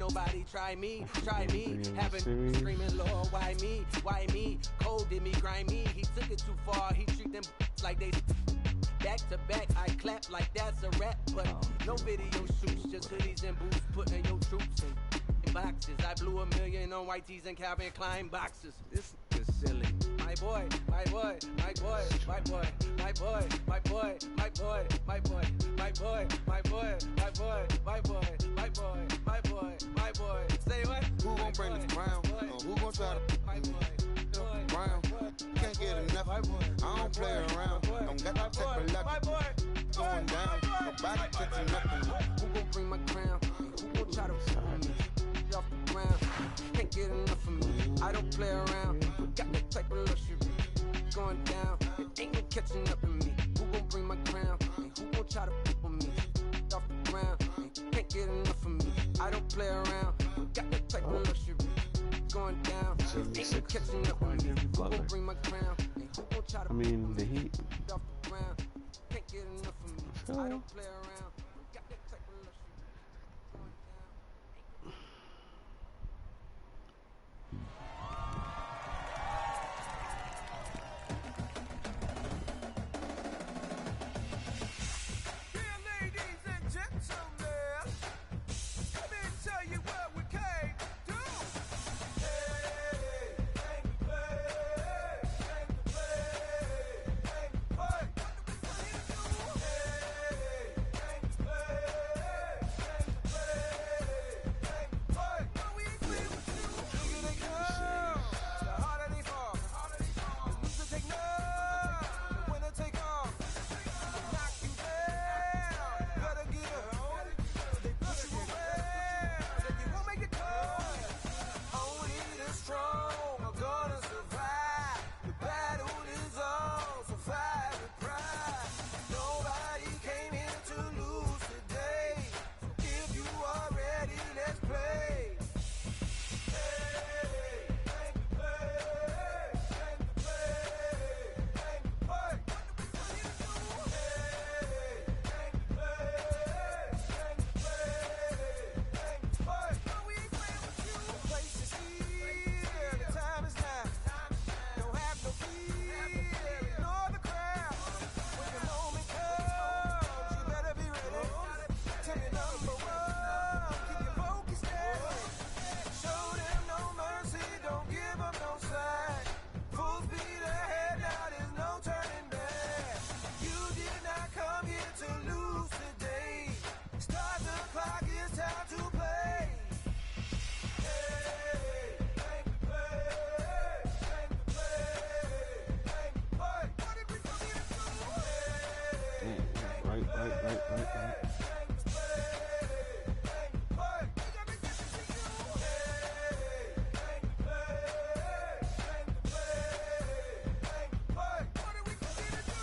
nobody try me. Having screaming, Lord, why me? Why me? Cold did me, grimy. He took it too far. He treat them like they back to back. I clap like that's a rap, but no video shoots, just hoodies and boots, putting your troops in boxes. I blew $1 million on white tees and Calvin Klein boxes. This is silly. My boy, my boy, my boy, my boy, my boy, my boy, my boy, my boy, my boy, my boy, my boy, my boy, my boy, my boy, my boy. Say what? Who gon' bring this crown? Who gon' try to brown? Can't get enough. I don't play around. Don't got to take a luck. Going down. Nobody catching nothing. Who gon' bring my crown? Who gon' try to pull me off the ground? Can't get enough of me. I don't play around. Got that type of luxury. Going down. It ain't no catching up in me. Who gon' bring my crown? Who gon' try to pull me off the ground? Can't get enough of me. I don't play around. Got that type of luxury. Going down. Ain't no catching up with me. Who gon' bring my crown? Who gon' try to the Heat. off the ground? Can't get enough of me. I don't play around. Got that type of luxury. Going down. Dear ladies and gentlemen, let me tell you what we came to do. Hey, thank you, play, thank you, play, thank you, play. Hey, thank you, play, thank you, play, thank you, play. No, we ain't playing with you. Bigger they come, the harder they fall. The loser take none, the winner take all. Knock you down, gotta get up. They push you around, then you won't make it come. Only the strong are gonna survive. The battle is on, so fight with pride. Nobody came here to lose today. If you are ready, let's play. Hey, thank you, play, thank you, play, thank you, play. Hey, thank you, play, thank you, play, thank you, play. No, we ain't playing with you. The place is here, the time is now. Don't have no fear, ignore the crowd. When the moment comes, you better be ready. Tell your number one, keep your focus steady. Show them no mercy, don't give up no sign. Full speed ahead, now there's no turning back. You did not come here to lose today. Start the clock, it's time to play. Hey, thank you, play, thank you, play, thank you, play. What did we come here to do? Hey, thank you, Right. thank you, play, thank you, play. We got me just to you. Hey, thank you, play, thank you, play, thank you, play. What did we come here to do?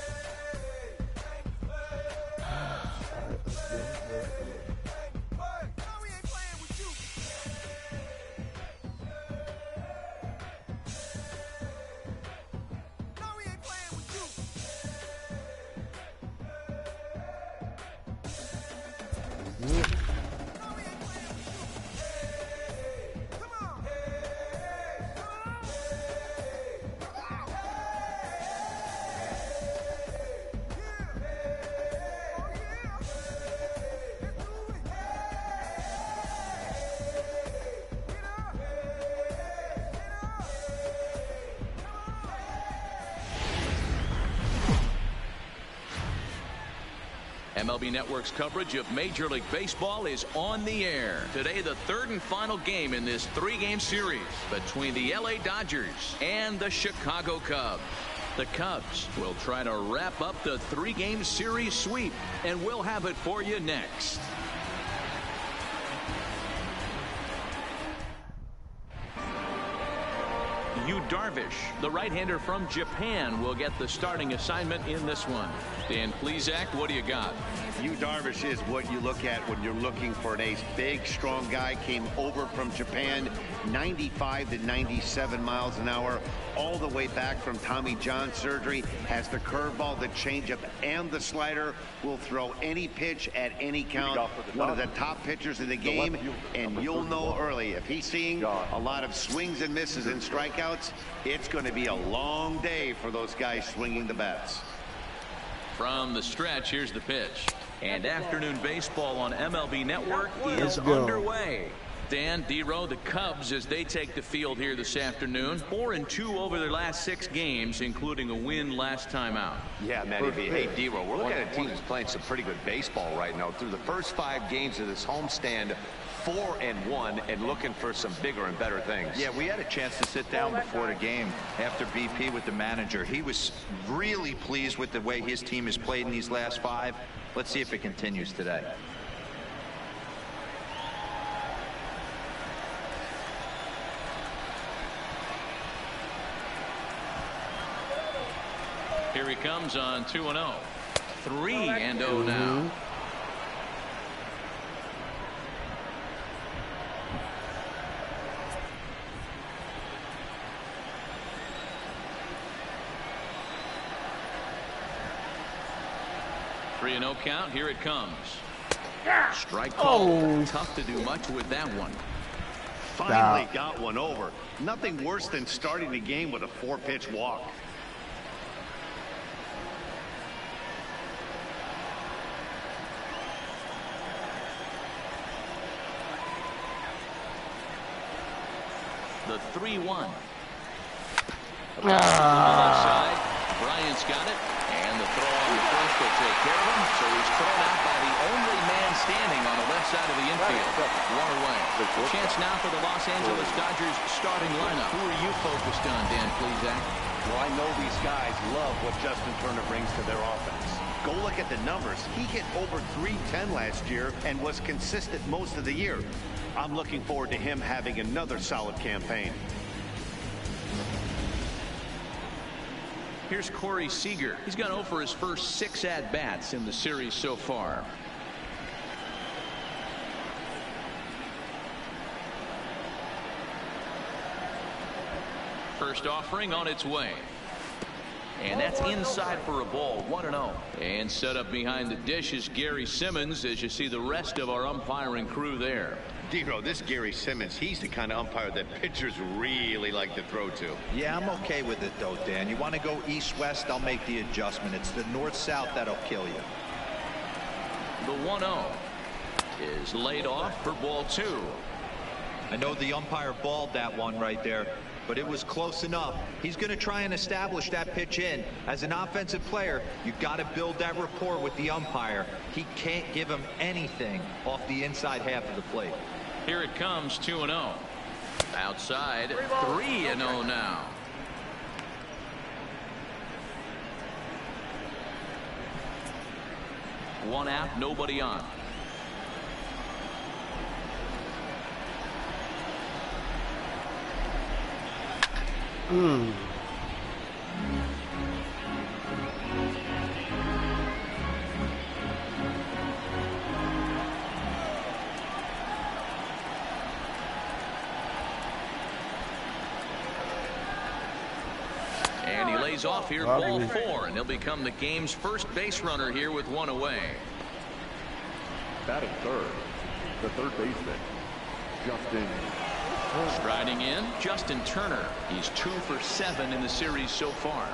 Hey, thank you, play, thank you, play. No, we ain't playing with you. No, we ain't playing with you. No, we ain't playing with you. Hey, come on. Hey, come on. Hey, come on. Yeah. Oh, yeah. Let's do it. Get up. Get up. MLB Network's coverage of Major League Baseball is on the air. Today, the third and final game in this three-game series between the LA Dodgers and the Chicago Cubs. The Cubs will try to wrap up the three-game series sweep, and we'll have it for you next. Darvish, the right-hander from Japan, will get the starting assignment in this one. Dan Plesac, what do you got? Darvish is what you look at when you're looking for an ace. Big, strong guy, came over from Japan, 95 to 97 miles an hour, all the way back from Tommy John surgery, has the curveball, the changeup, and the slider, will throw any pitch at any count. One of the top pitchers in the game, and you'll know early. If he's seeing a lot of swings and misses and strikeouts, it's going to be a long day for those guys swinging the bats. From the stretch, here's the pitch. And afternoon baseball on MLB Network is underway. Dan, D-Row, the Cubs, as they take the field here this afternoon, 4-2 over their last 6 games, including a win last time out. Yeah, Matty V. Hey, D-Row, we're looking at a team that's playing some pretty good baseball right now. Through the first 5 games of this homestand, 4-1, and looking for some bigger and better things. Yeah, we had a chance to sit down before the game after BP with the manager. He was really pleased with the way his team has played in these last 5. Let's see if it continues today. Here he comes on 2-0. 3-0 now. No count. Here it comes. Strike call. Tough to do much with that one. Finally got one over. Nothing worse than starting the game with a 4-pitch walk. The 3-1. Outside. Bryant's got it. And the throw on the first will take care of him. So he's thrown out by the only man standing on the left side of the infield. 1 away. Chance now for the Los Angeles Dodgers starting lineup. Who are you focused on, Dan Plesac? Well, I know these guys love what Justin Turner brings to their offense. Go look at the numbers. He hit over .310 last year and was consistent most of the year. I'm looking forward to him having another solid campaign. Here's Corey Seager. He's gone over his first 6 at-bats in the series so far. First offering on its way. And that's inside for a ball. 1-0. And set up behind the dish is Gary Simmons, as you see the rest of our umpiring crew there. D-Row, this Gary Simmons, he's the kind of umpire that pitchers really like to throw to. Yeah, I'm okay with it, though, Dan. You want to go east-west, I'll make the adjustment. It's the north-south that'll kill you. The 1-0 is laid off for ball 2. I know the umpire balled that one right there, but it was close enough. He's going to try and establish that pitch in. As an offensive player, you've got to build that rapport with the umpire. He can't give him anything off the inside half of the plate. Here it comes, 2-0. Outside, 3-0 now. One out, nobody on. And he lays off here, ball 4, and he'll become the game's first base runner here with 1 away. Batting third, the third baseman, Justin. Striding in, Justin Turner. He's 2 for 7 in the series so far.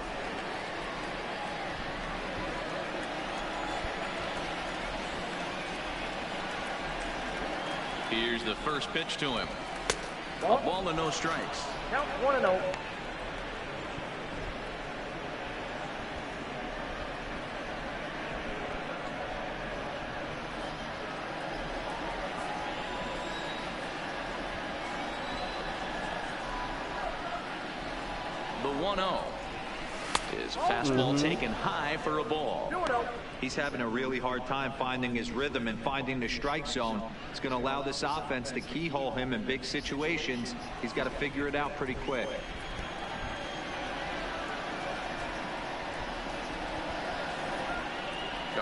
Here's the first pitch to him. A ball and no strikes. Count 1-0. The 1-0 is fastball taken high for a ball. He's having a really hard time finding his rhythm and finding the strike zone. It's going to allow this offense to keyhole him in big situations. He's got to figure it out pretty quick.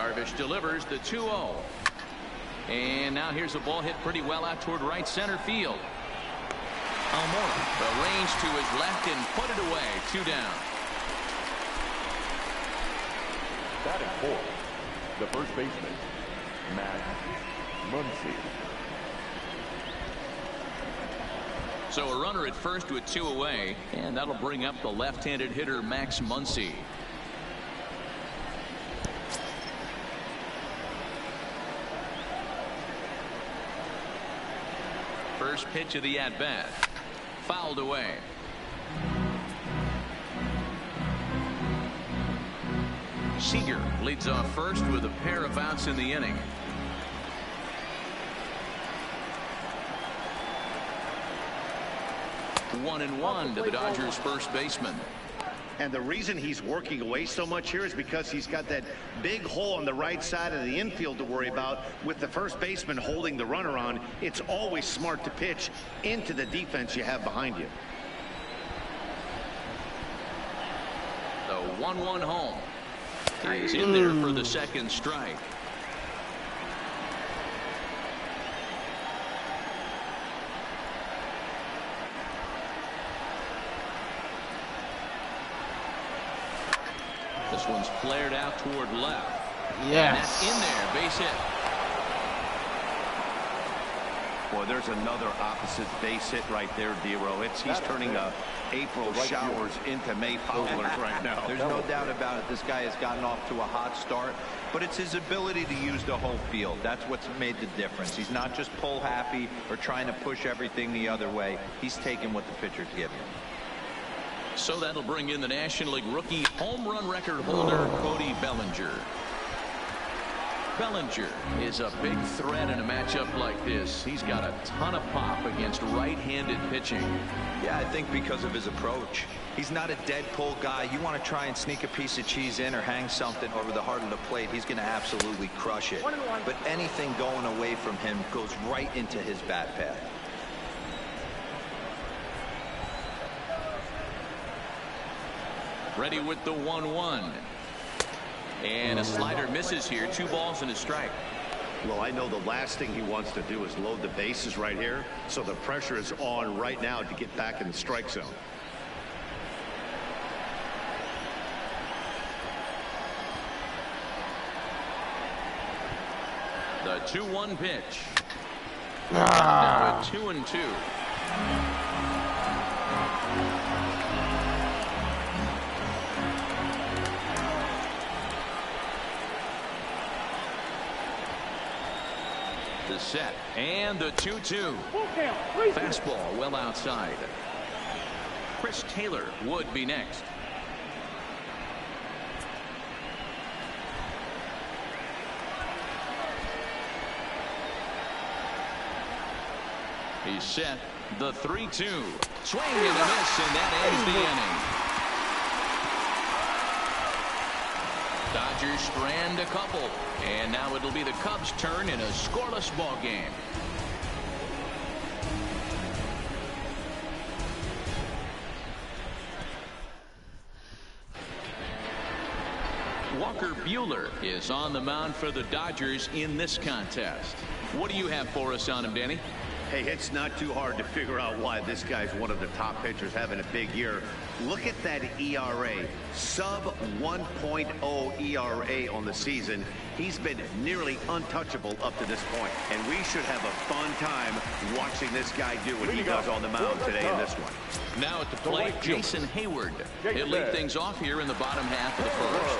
Darvish delivers the 2-0. And now here's a ball hit pretty well out toward right center field. Almora arranged to his left and put it away. 2 down. Batting fourth, the first baseman, Max Muncy. So a runner at first with 2 away, and that'll bring up the left-handed hitter Max Muncy. First pitch of the at-bat. Fouled away. Seager leads off first with a pair of outs in the inning. One and one to the Dodgers first baseman. And the reason he's working away so much here is because he's got that big hole on the right side of the infield to worry about. With the first baseman holding the runner on, it's always smart to pitch into the defense you have behind you. The 1-1 home. He's in there for the second strike. This one's flared out toward left. Yes. And that's in there. Base hit. Boy, there's another opposite base hit right there, Dero. He's turning April showers into May powders right now. There's no doubt about it. This guy has gotten off to a hot start, but it's his ability to use the whole field. That's what's made the difference. He's not just pull happy or trying to push everything the other way. He's taking what the pitchers give him. So that'll bring in the National League rookie home run record holder Cody Bellinger. Bellinger is a big threat in a matchup like this. He's got a ton of pop against right-handed pitching. Yeah, I think because of his approach. He's not a dead pull guy. You want to try and sneak a piece of cheese in or hang something over the heart of the plate, he's going to absolutely crush it. But anything going away from him goes right into his bat path. Ready with the 1-1. And a slider misses here. 2 balls and a strike. Well, I know the last thing he wants to do is load the bases right here. So the pressure is on right now to get back in the strike zone. The 2-1 pitch. Now a 2-2. The set and the 2-2. Fastball well outside. Chris Taylor would be next. He's set. The 3-2. Swing and a miss, and that ends the inning. Dodgers strand a couple, and now it'll be the Cubs' turn in a scoreless ball game. Walker Buehler is on the mound for the Dodgers in this contest. What do you have for us on him, Danny? Hey, it's not too hard to figure out why this guy's one of the top pitchers having a big year. Look at that ERA, sub 1.0 ERA on the season. He's been nearly untouchable up to this point, and we should have a fun time watching this guy do what he does on the mound today in this one. Now at the plate, Jason Hayward. He'll lead things off here in the bottom half of the first.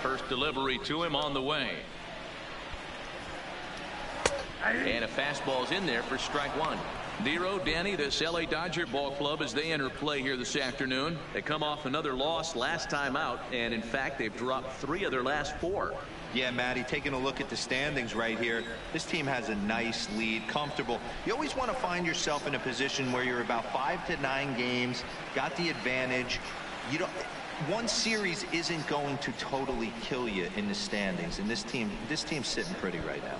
First delivery to him on the way. And a fastball's in there for strike 1. Dero, Danny, this LA Dodger ball club as they enter play here this afternoon. They come off another loss last time out, and in fact they've dropped 3 of their last 4. Yeah, Matty, taking a look at the standings right here, this team has a nice lead, comfortable. You always want to find yourself in a position where you're about 5 to 9 games, got the advantage. You don't, one series isn't going to totally kill you in the standings, and this team's sitting pretty right now.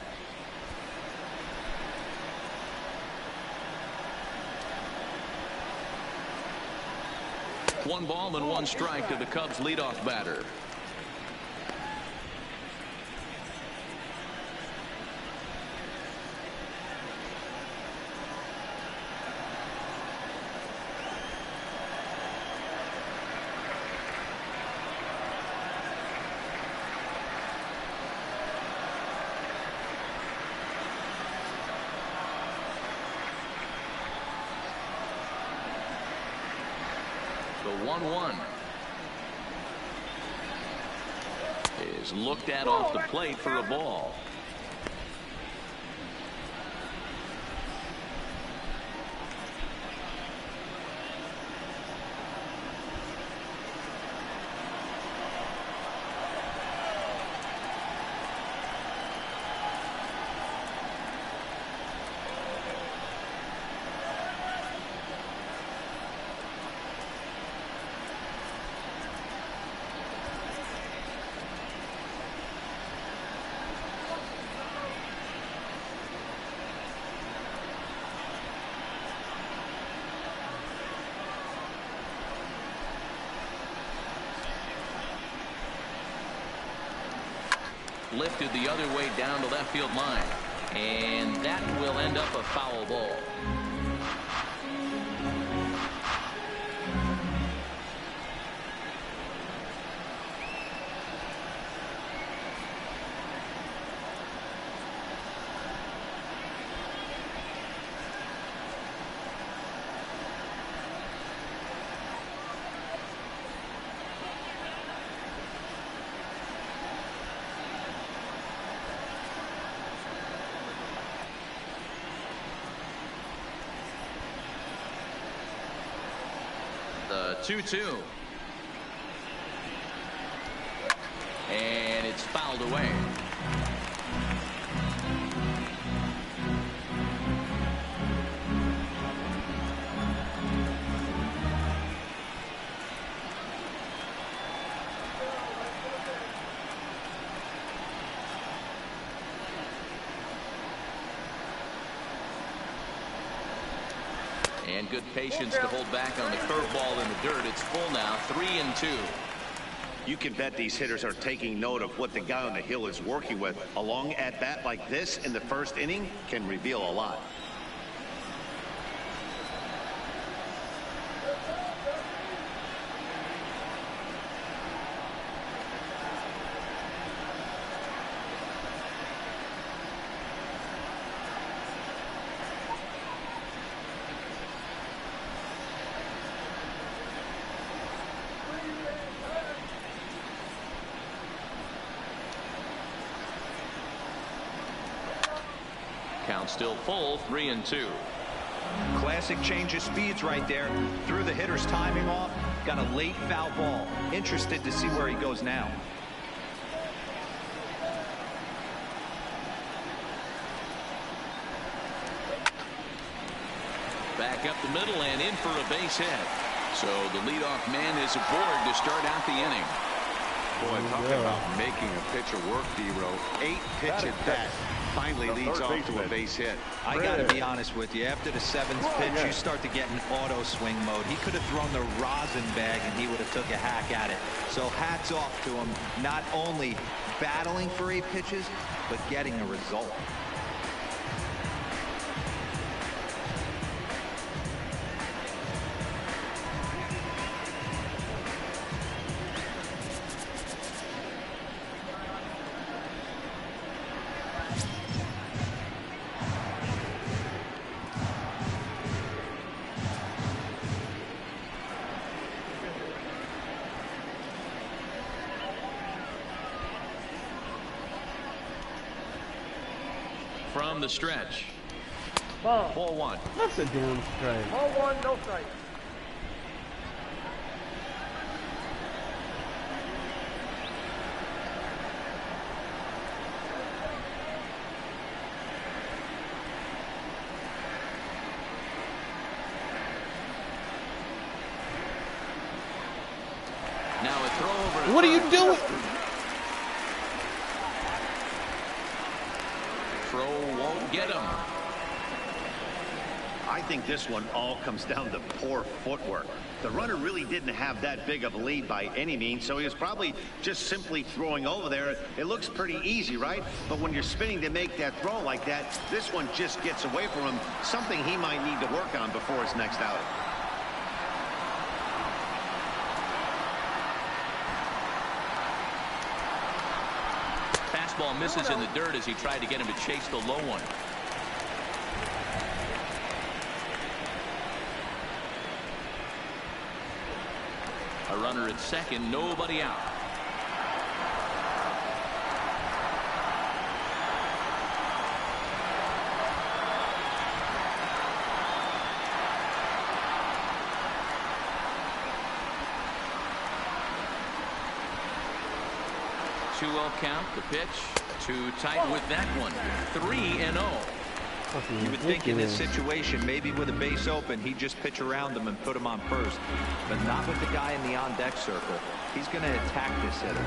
One ball and 1 strike to the Cubs leadoff batter. The 1-1 is looked at off the plate for a ball. Lifted the other way down to left field line, and that will end up a foul ball. The 2-2. And it's fouled away. And good patience to hold back on the curveball in the dirt. It's full now, 3-2. You can bet these hitters are taking note of what the guy on the hill is working with. A long at bat like this in the first inning can reveal a lot. Count still full, 3-2. Classic change of speeds right there. Threw the hitter's timing off. Got a late foul ball. Interested to see where he goes now. Back up the middle and in for a base hit. So the leadoff man is aboard to start out the inning. Boy, talking about making a pitcher work, Dero. 8 pitch at bat. Finally leads off to a base hit. I got to be honest with you. After the 7th pitch, you start to get in auto swing mode. He could have thrown the rosin bag and he would have took a hack at it. So hats off to him. Not only battling for 8 pitches, but getting a result. From the stretch. Ball 1. That's a damn strike. Ball 1, no strike. Now a throw over. What are you doing? Throw won't get him. I think this one all comes down to poor footwork. The runner really didn't have that big of a lead by any means, so he was probably just simply throwing over there. It looks pretty easy, right? But when you're spinning to make that throw like that, this one just gets away from him, something he might need to work on before his next outing. Fastball misses in the dirt as he tried to get him to chase the low one. A runner at second, nobody out. Two-0 count, the pitch. Too tight with that one. 3-0. You would think in this situation, maybe with a base open, he'd just pitch around them and put him on first. But not with the guy in the on-deck circle. He's going to attack this hitter.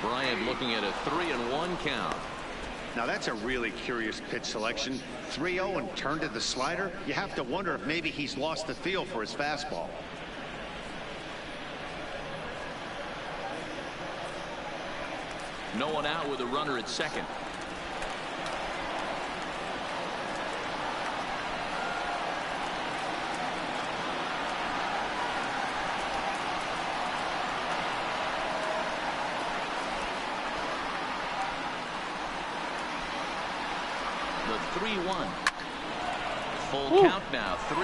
Bryant looking at a 3-1 count. Now that's a really curious pitch selection. 3-0 and turned to the slider. You have to wonder if maybe he's lost the feel for his fastball. No one out with a runner at second. The 3-1. Full count now, 3-2.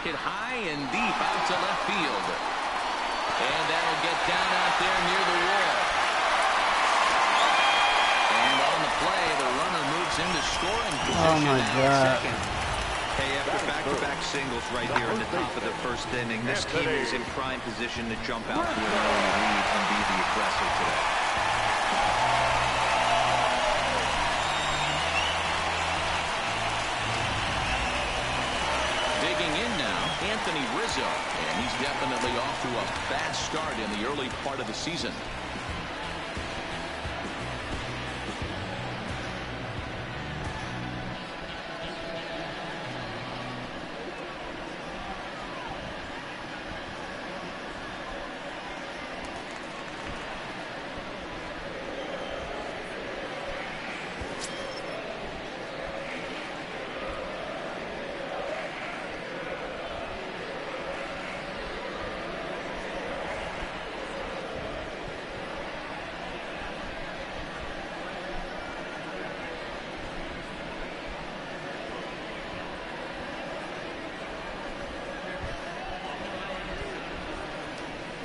Hit high and deep out to left field. And that'll get down out there near the wall. And on the play, the runner moves into scoring position. Oh my God. Hey, after back-to-back singles right here in the top of the first inning, this team is in prime position to jump out to an early lead and be the aggressor today. Digging in now, Anthony Rizzo. And he's definitely off to a bad start in the early part of the season.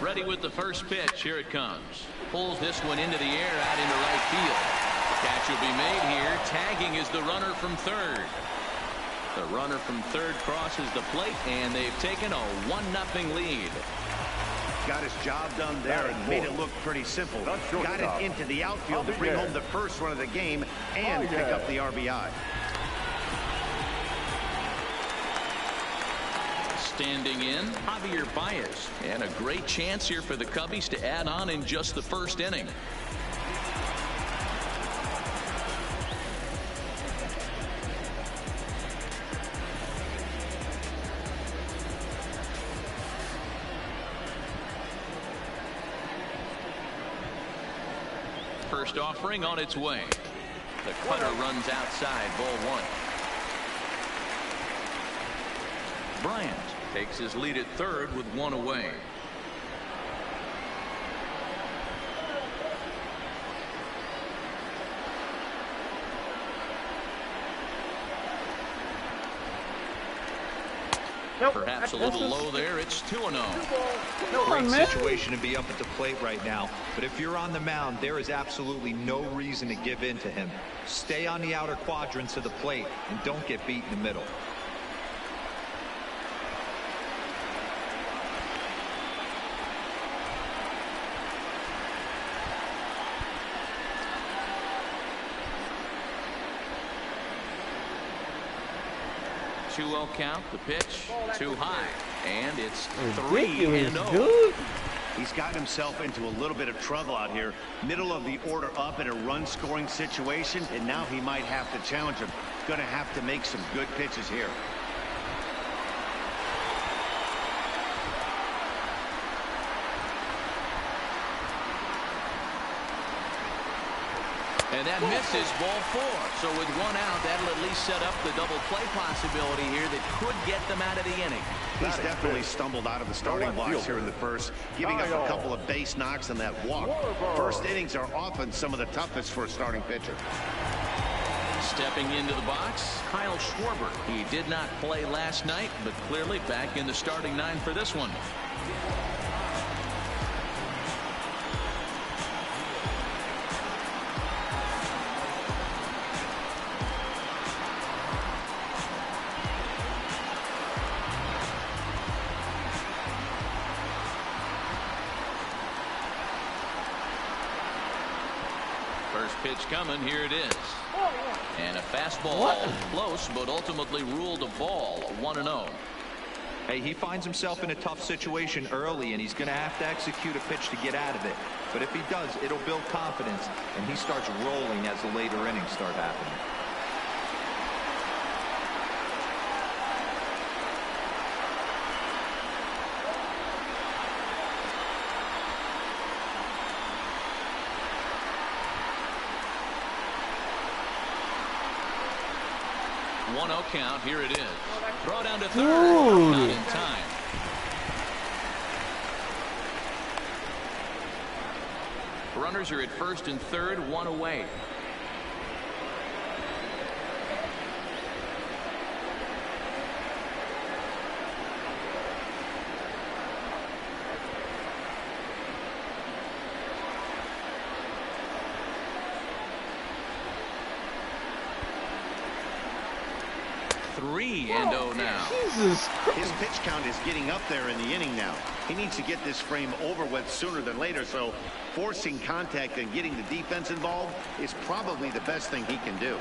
Ready with the first pitch. Here it comes. Pulls this one into the air out into right field. Catch will be made here. Tagging is the runner from third. The runner from third crosses the plate, and they've taken a 1-0 lead. Got his job done there and made it look pretty simple. Got it into the outfield to bring home the first run of the game and pick up the RBI. Standing in, Javier Baez. And a great chance here for the Cubbies to add on in just the first inning. first offering on its way. The cutter runs outside, ball one. Bryant takes his lead at third with one away. Perhaps a little low there. It's 2-0. Great situation to be up at the plate right now. But if you're on the mound, there is absolutely no reason to give in to him. Stay on the outer quadrants of the plate and don't get beat in the middle. Count. The pitch too high, and it's 3-0. He's gotten himself into a little bit of trouble out here. Middle of the order up in a run-scoring situation, and now he might have to challenge him. Going to have to make some good pitches here. And that misses, ball four. So with one out, that'll at least set up the double play possibility here that could get them out of the inning. He's definitely stumbled out of the starting blocks here in the first, giving up a couple of base knocks and that walk. First innings are often some of the toughest for a starting pitcher. Stepping into the box, Kyle Schwarber. He did not play last night, but clearly back in the starting nine for this one. Pitch coming. Here it is. And a fastball close, but ultimately ruled a ball. 1-0. Hey, he finds himself in a tough situation early, and he's going to have to execute a pitch to get out of it. But if he does, it'll build confidence, and he starts rolling as the later innings start happening. Count. Here it is. Throw down to third. Not in time. Runners are at first and third, one away. And now. Jesus Christ. His pitch count is getting up there in the inning now. He needs to get this frame over with sooner than later, so forcing contact and getting the defense involved is probably the best thing he can do.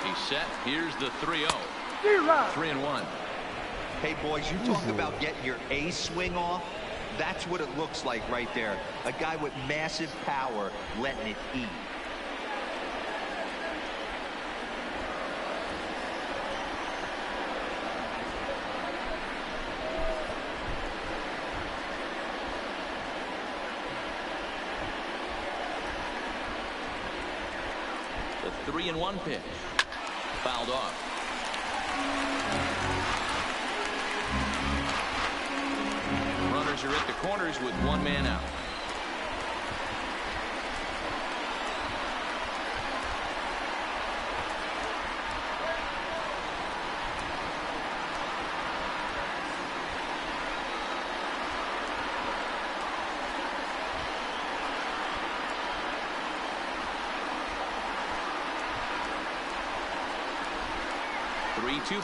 He's set. Here's the 3-0. 3-1. Hey, boys, you talk about getting your A swing off. That's what it looks like right there. A guy with massive power letting it eat. The 3-1 pitch. Fouled off. Runners are at the corners with one man out.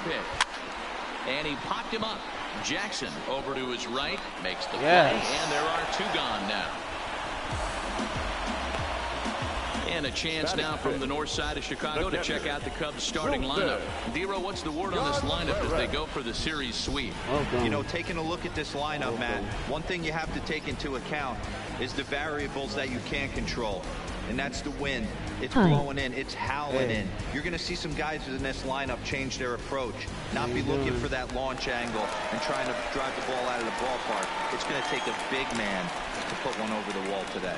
Pitch, and he popped him up. Jackson over to his right, makes the play, and there are two gone now. And a chance now from the north side of Chicago to check out the Cubs starting lineup. Dero, what's the word on this lineup as they go for the series sweep? You know, taking a look at this lineup, Matt, one thing you have to take into account is the variables that you can't control. and that's the wind. It's blowing in. It's howling in. You're going to see some guys in this lineup change their approach, not be looking for that launch angle and trying to drive the ball out of the ballpark. It's going to take a big man to put one over the wall today.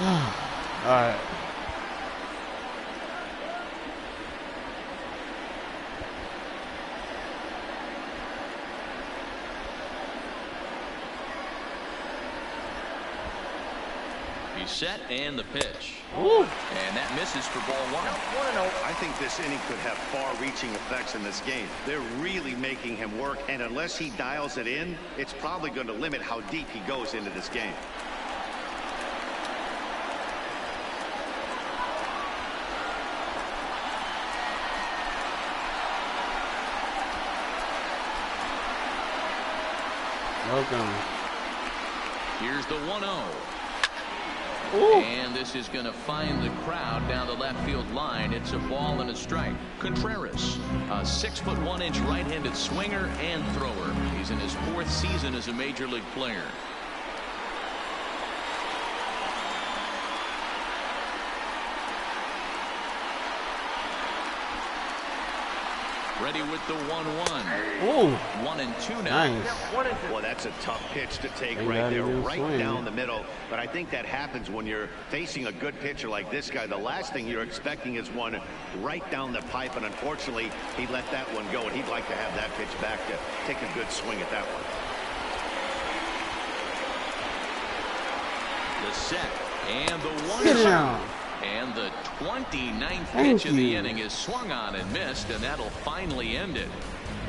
All right. He's set and the pitch. Ooh. And that misses for ball one. I think this inning could have far-reaching effects in this game. They're really making him work, and unless he dials it in, it's probably going to limit how deep he goes into this game. Welcome. Here's the 1-0. Ooh. And this is going to find the crowd down the left field line. It's a ball and a strike. Contreras, a 6'1" right-handed swinger and thrower. He's in his 4th season as a major league player. Ready with the 1-1. Ooh. 1-2 now. Nice. Well, that's a tough pitch to take Ain't right got there, any right swing. down the middle. But I think that happens when you're facing a good pitcher like this guy. The last thing you're expecting is one right down the pipe, and unfortunately, he let that one go, and he'd like to have that pitch back to take a good swing at that one. The set and the 1. Sit down. And the 29th Thank pitch of the you. inning is swung on and missed, and that'll finally end it.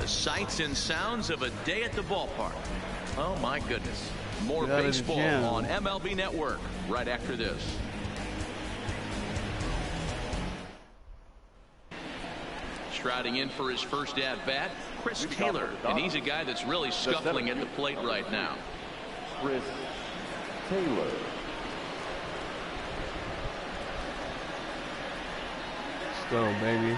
The sights and sounds of a day at the ballpark. Oh, my goodness. More Got it baseball again. on MLB Network right after this. Striding in for his first at-bat, Chris Taylor. And he's a guy that's really scuffling at the plate right now. Chris Taylor. Go, baby.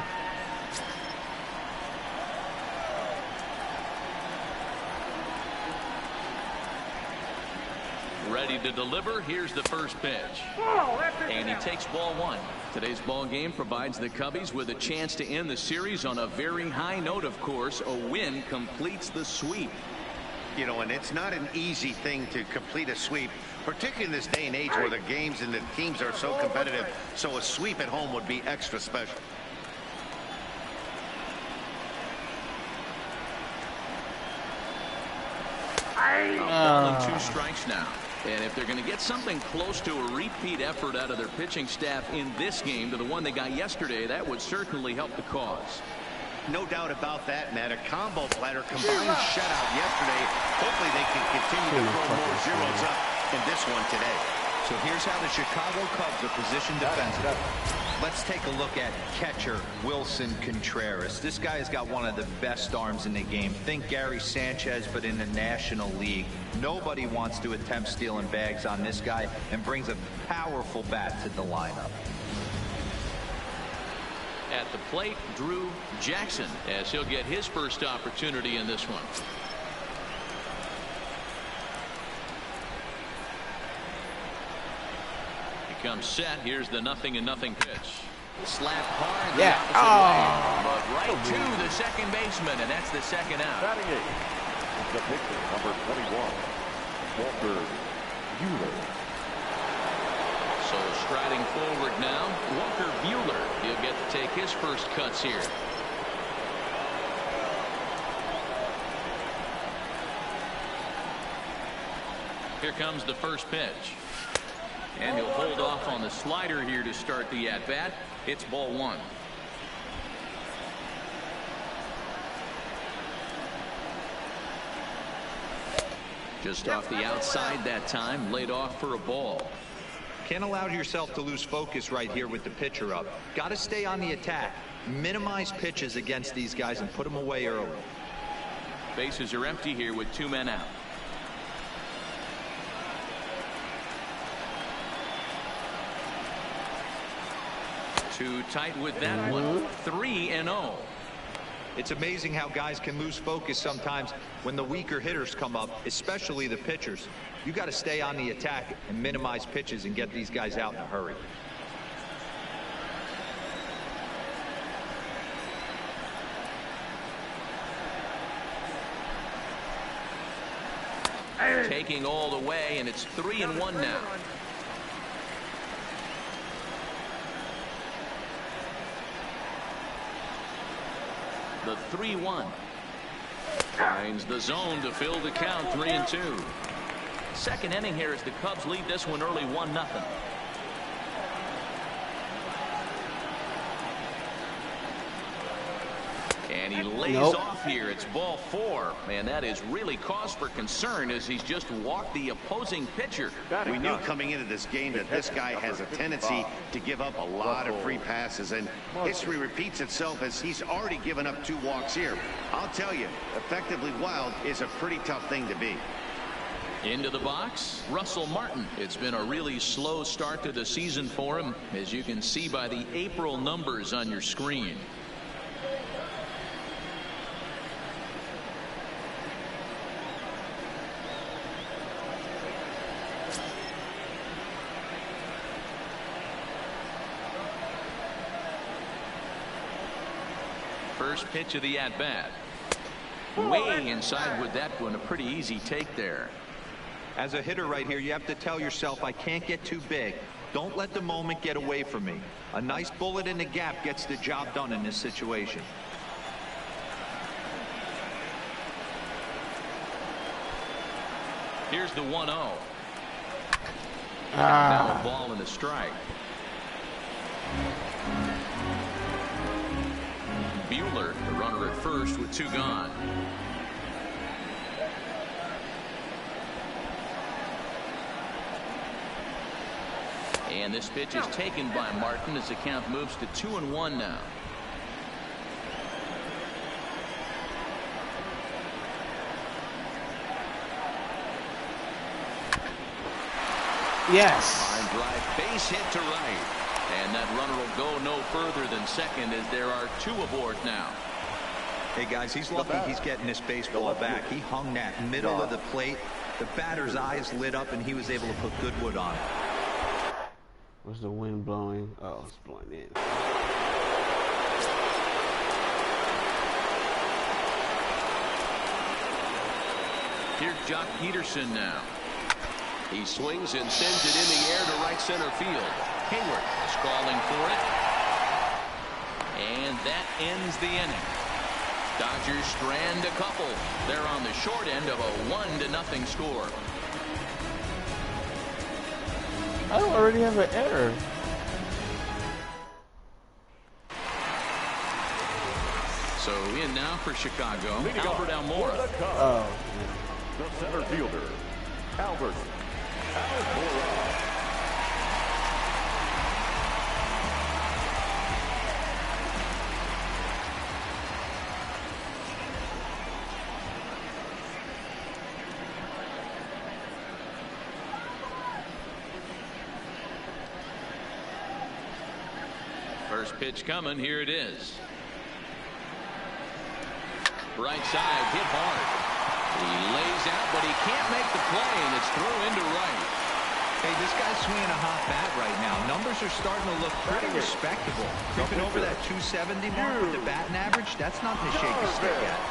Ready to deliver. Here's the first pitch. And he takes ball one. Today's ball game provides the Cubbies with a chance to end the series on a very high note, of course. A win completes the sweep. You know, and it's not an easy thing to complete a sweep, particularly in this day and age where the games and the teams are so competitive. So a sweep at home would be extra special. Ball and 2 strikes now. And if they're going to get something close to a repeat effort out of their pitching staff in this game to the one they got yesterday, that would certainly help the cause. No doubt about that, Matt. A combo platter combined shutout yesterday. Hopefully they can continue to throw more zeros up in this one today. So here's how the Chicago Cubs are positioned defensively. Let's take a look at catcher Wilson Contreras. This guy has got one of the best arms in the game. Think Gary Sanchez, but in the National League. Nobody wants to attempt stealing bags on this guy, and brings a powerful bat to the lineup. At the plate, Drew Jackson, as he'll get his first opportunity in this one. He comes set. Here's the 0-0 pitch. Slap hard. Yeah. But right to the second baseman, and that's the second out. Batting eighth, the pitcher, number 21, Walker Buehler. So striding forward now, Walker Buehler. He'll get to take his first cuts here. Here comes the first pitch. And he'll hold off on the slider here to start the at-bat. It's ball one. Just off the outside that time, laid off for a ball. Can't allow yourself to lose focus right here with the pitcher up. Got to stay on the attack. Minimize pitches against these guys and put them away early. Bases are empty here with 2 men out. Too tight with that one. 3-0. It's amazing how guys can lose focus sometimes when the weaker hitters come up, especially the pitchers. You got to stay on the attack and minimize pitches and get these guys out in a hurry. Taking all the way, and it's 3-1 now. The 3-1 finds the zone to fill the count. 3-2. Second inning here as the Cubs lead this one early 1-0. And he lays off here. It's ball 4. Man, that is really cause for concern as he's just walked the opposing pitcher. We knew coming into this game that this guy has a tendency to give up a lot of free passes, and history repeats itself as he's already given up 2 walks here. I'll tell you, effectively wild is a pretty tough thing to be. Into the box, Russell Martin. It's been a really slow start to the season for him, as you can see by the April numbers on your screen. First pitch of the at-bat. Way inside with that one. A pretty easy take there. As a hitter right here, you have to tell yourself, I can't get too big. Don't let the moment get away from me. A nice bullet in the gap gets the job done in this situation. Here's the 1-0. Now a ball and a strike. Buehler, the runner at first with 2 gone. And this pitch is taken by Martin as the count moves to 2-1 now. Yes. Line drive, base hit to right. And that runner will go no further than second as there are 2 aboard now. Hey guys, he's lucky he's getting this baseball back. He hung that middle of the plate. The batter's eyes lit up and he was able to put good wood on it. Where's the wind blowing? Oh, it's blowing in. Here's Jock Peterson now. He swings and sends it in the air to right center field. Hayward is calling for it. And that ends the inning. Dodgers strand a couple. They're on the short end of a 1-0 score. I already have an error. So in now for Chicago, Albert Almora. Oh. The center fielder, Albert Almora. First pitch coming. Here it is. Right side, hit hard. He lays out, but he can't make the play, and it's through into right. Hey, this guy's swinging a hot bat right now. Numbers are starting to look pretty respectable. Creeping over that 270 mark with the batting average, that's nothing to shake a stick at.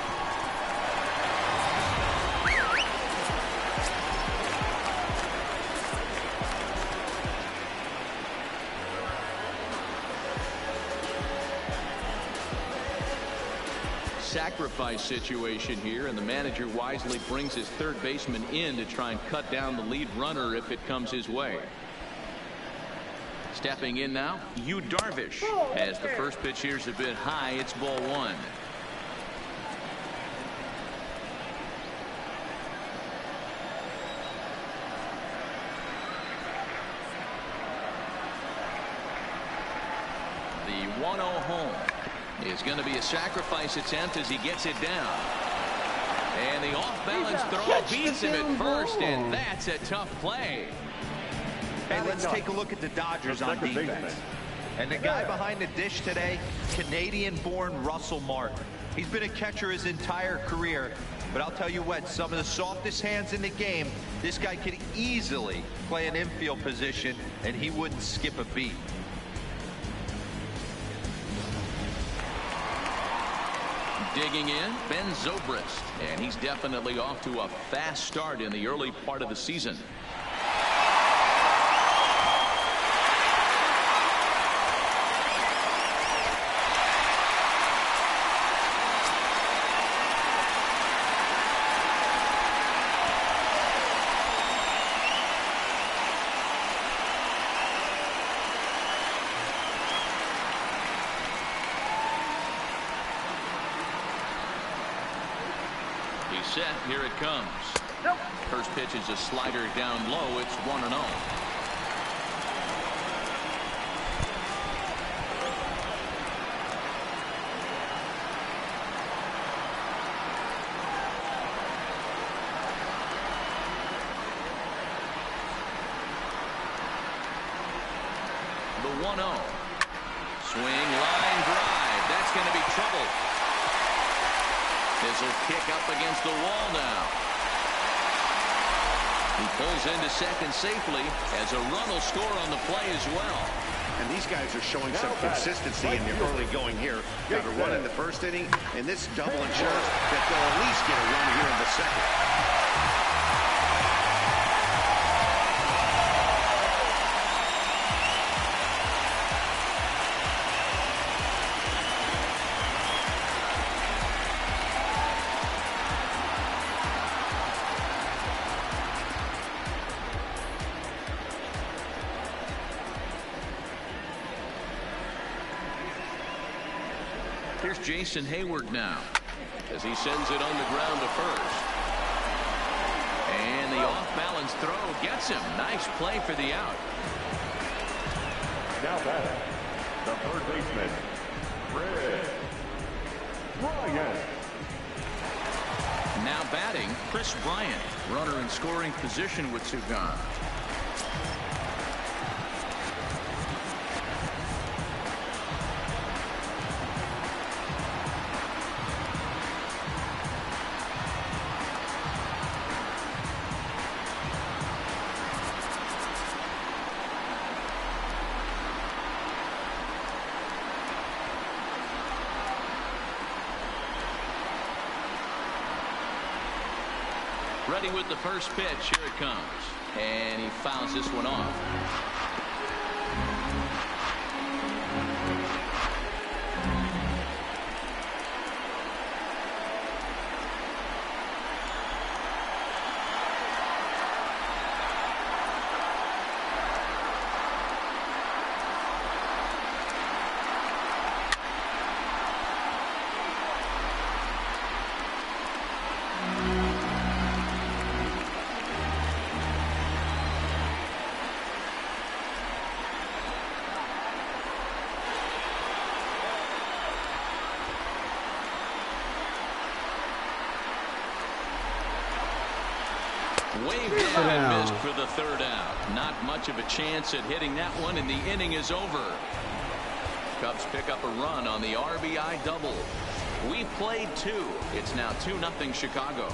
Sacrifice situation here, and the manager wisely brings his third baseman in to try and cut down the lead runner if it comes his way. Stepping in now, Darvish. As the first pitch here's a bit high, it's ball 1. The 1-0 home is going to be a sacrifice attempt as he gets it down. And the off-balance throw beats him at first, and that's a tough play. Hey, let's take a look at the Dodgers on defense. And the guy behind the dish today, Canadian-born Russell Martin. He's been a catcher his entire career, but I'll tell you what, some of the softest hands in the game, this guy could easily play an infield position, and he wouldn't skip a beat. Digging in, Ben Zobrist, and he's definitely off to a fast start in the early part of the season. Set. Here it comes. Nope. First pitch is a slider down low. It's 1-0. The 1-0. Swing, line drive. That's going to be trouble. This will kick up against the wall now. He pulls into second safely as a run will score on the play as well. And these guys are showing some consistency in the early going here. Got a run in the first inning, and this double ensures that they'll at least get a run here in the second. Here's Jason Hayward now as he sends it on the ground to first. And the off-balance throw gets him. Nice play for the out. Now batting, the third baseman, Bryant. Now batting, Chris Bryant. Runner in scoring position with two gone. Ready with the first pitch. Here it comes. And he fouls this one off. Waved it and missed for the third out. Not much of a chance at hitting that one, and the inning is over. Cubs pick up a run on the RBI double. We played two. It's now 2-0 Chicago.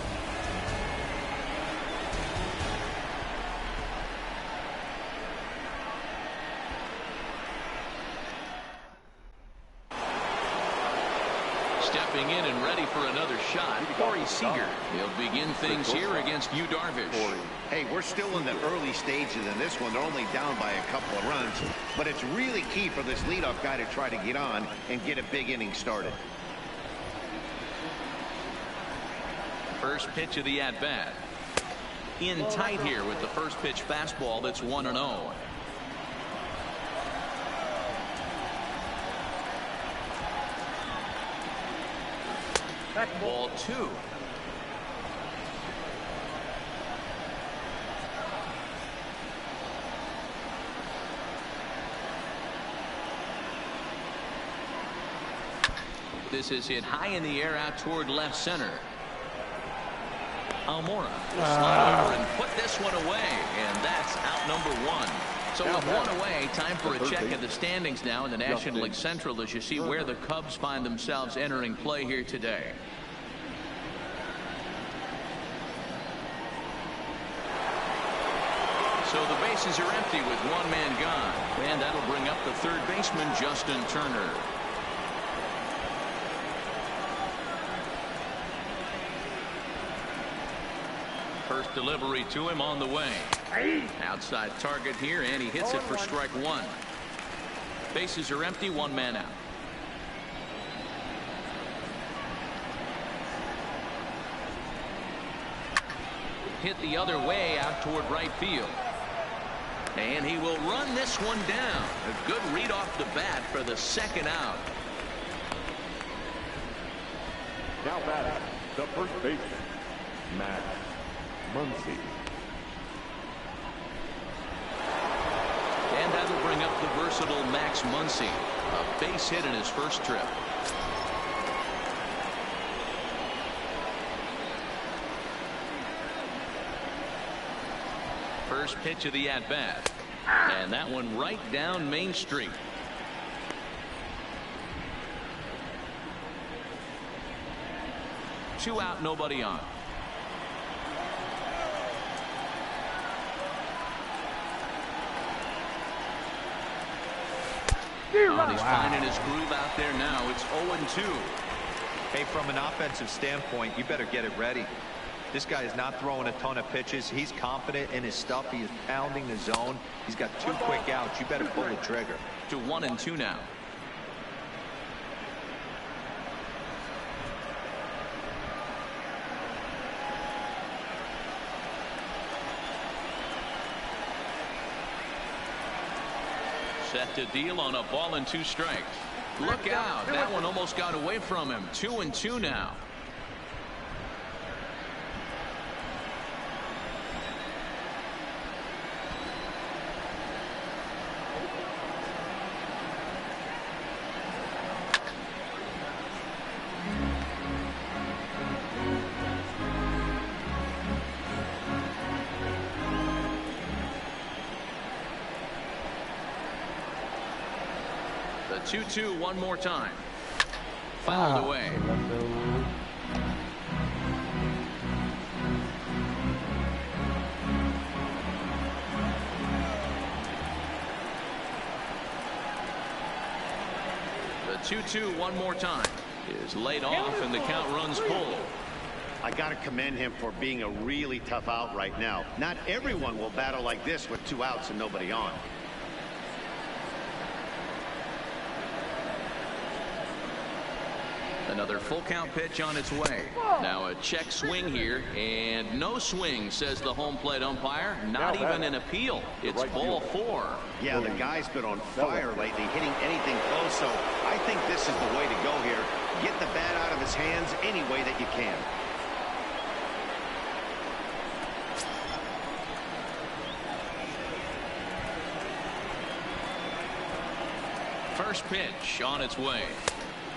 Stepping in and ready for another shot, Corey Seager. He'll begin things here against Yu Darvish. Hey, we're still in the early stages in this one. They're only down by a couple of runs, but it's really key for this leadoff guy to try to get on and get a big inning started. First pitch of the at-bat. In tight here with the first pitch fastball that's 1-0. Ball 2. This is hit high in the air out toward left center. Almora will slide over and put this one away, and that's out number 1. So with one away, time for a check of the standings now in the National League Central as you see where the Cubs find themselves entering play here today. So the bases are empty with one man gone. And that'll bring up the third baseman, Justin Turner. First delivery to him on the way. Outside target here, and he hits it for strike one. Bases are empty, one man out. Hit the other way out toward right field. And he will run this one down. A good read off the bat for the second out. Now batting, the first baseman, Max Muncy. And that'll bring up the versatile Max Muncy. A base hit in his first trip. First pitch of the at-bat. And that one right down Main Street. Two out, nobody on. Oh, he's finding his groove out there now. It's 0-2. Hey, from an offensive standpoint, you better get it ready. This guy is not throwing a ton of pitches. He's confident in his stuff. He is pounding the zone. He's got 2 quick outs. You better pull the trigger. To 1-2 now. Set to deal on a ball and 2 strikes. Look out. That one almost got away from him. 2-2 now. The 2-2 one more time. Fouled away. The 2-2 one more time is laid off and the count runs full. I got to commend him for being a really tough out right now. Not everyone will battle like this with 2 outs and nobody on. Another full count pitch on its way. Now a check swing here, and no swing, says the home plate umpire. Not even an appeal. It's ball 4. Yeah, the guy's been on fire lately, hitting anything close, so I think this is the way to go here. Get the bat out of his hands any way that you can. First pitch on its way.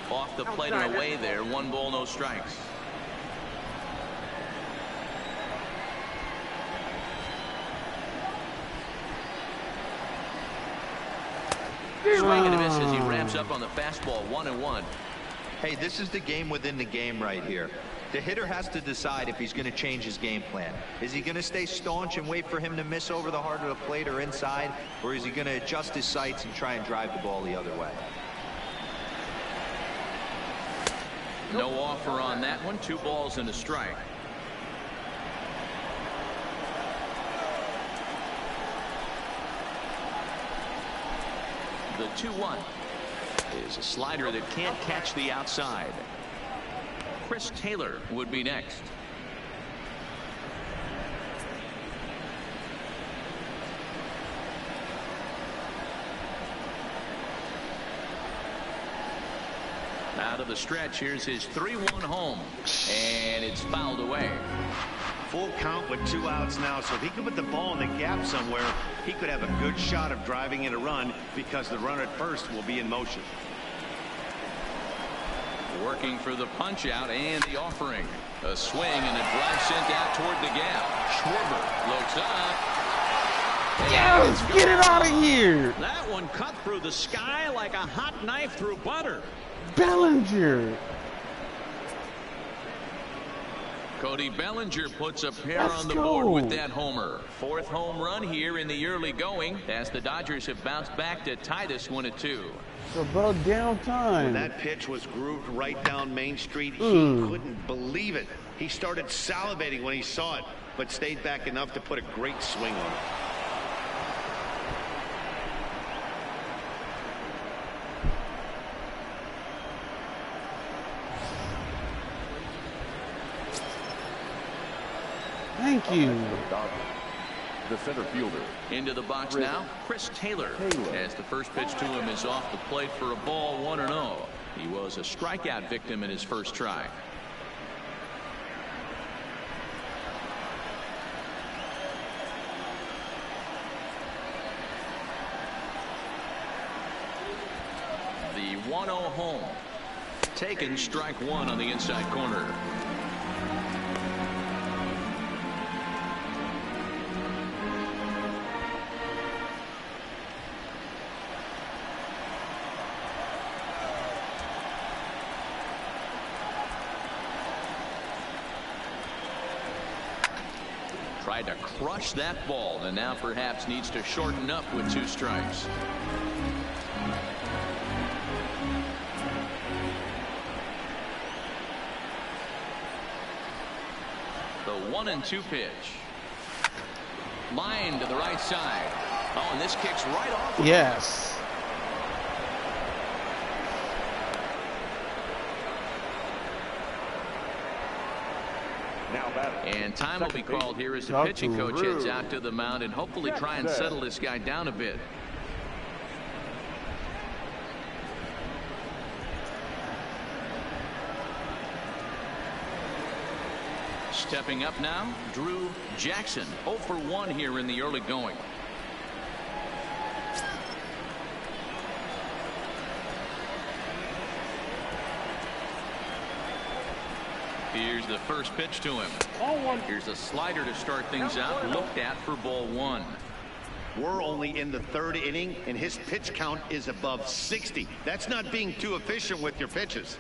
Off the plate and away there. 1 ball, no strikes. Swing and a miss as he ramps up on the fastball. 1-1. Hey, this is the game within the game right here. The hitter has to decide if he's going to change his game plan. Is he going to stay staunch and wait for him to miss over the heart of the plate or inside, or is he going to adjust his sights and try and drive the ball the other way? No offer on that one. 2 balls and a strike. The 2-1 is a slider that can't catch the outside. Chris Taylor would be next. Out of the stretch, here's his 3-1 home, and it's fouled away. Full count with 2 outs now, so if he could put the ball in the gap somewhere, he could have a good shot of driving in a run because the runner at first will be in motion. Working for the punch out and the offering. A swing and a drive sent out toward the gap. Schwarber looks up. Yes, get it out of here. That one cut through the sky like a hot knife through butter. Bellinger. Cody Bellinger puts a pair on the board with that homer. 4th home run here in the early going as the Dodgers have bounced back to tie this one at 2. It's about damn time. When that pitch was grooved right down Main Street, he couldn't believe it. He started salivating when he saw it, but stayed back enough to put a great swing on it. Thank you. The center fielder. Into the box now, Chris Taylor. As the first pitch to him is off the plate for a ball, 1-0. He was a strikeout victim in his first try. The 1-0 home. Taken, strike 1 on the inside corner. Tried to crush that ball and now perhaps needs to shorten up with 2 strikes. The 1-2 pitch. Line to the right side. Oh, and this kicks right off. Yes. And time will be called here as the pitching coach heads out to the mound and hopefully try and settle this guy down a bit. Stepping up now, Drew Jackson. 0 for 1 here in the early going. Here's the first pitch to him. Here's a slider to start things out. Looked at for ball 1. We're only in the 3rd inning, and his pitch count is above 60. That's not being too efficient with your pitches.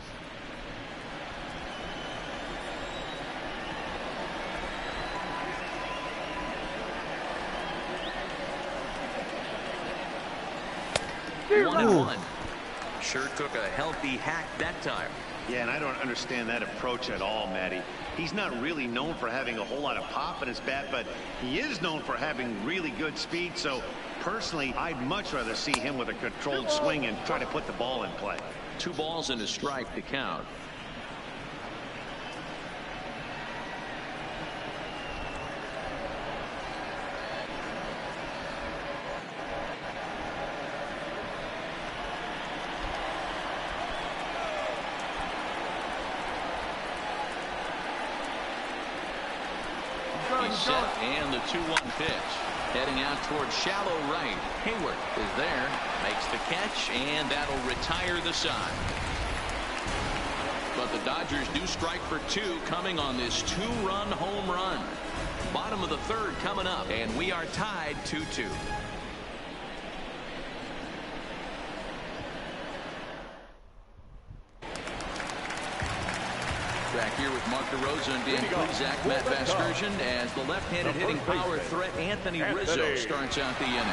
One and one. Sure took a healthy hack that time. Yeah, and I don't understand that approach at all, Matty. He's not really known for having a whole lot of pop in his bat, but he is known for having really good speed. So personally, I'd much rather see him with a controlled swing and try to put the ball in play. 2 balls and a strike to count. Set and the 2-1 pitch. Heading out towards shallow right. Hayward is there, makes the catch, and that'll retire the side. But the Dodgers do strike for 2 coming on this 2-run home run. Bottom of the 3rd coming up, and we are tied 2-2. Back here with Mark DeRosa and Dan Kluzak, Matt Vasgersian, as the left-handed hitting power threat Anthony Rizzo starts out the inning.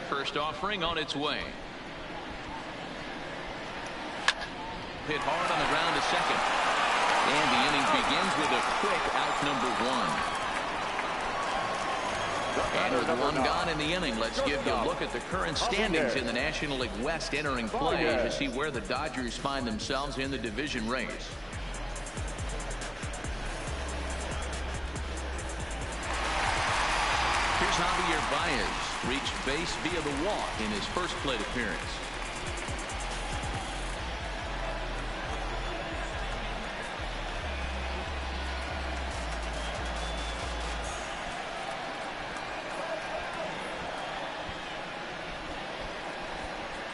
First offering on its way. Hit hard on the ground to second. And the inning begins with a quick out number 1. And with 1 gone in the inning, let's give you a look at the current standings in the National League West entering play to see where the Dodgers find themselves in the division race. Here's Javi Javier Baez reached base via the walk in his first plate appearance.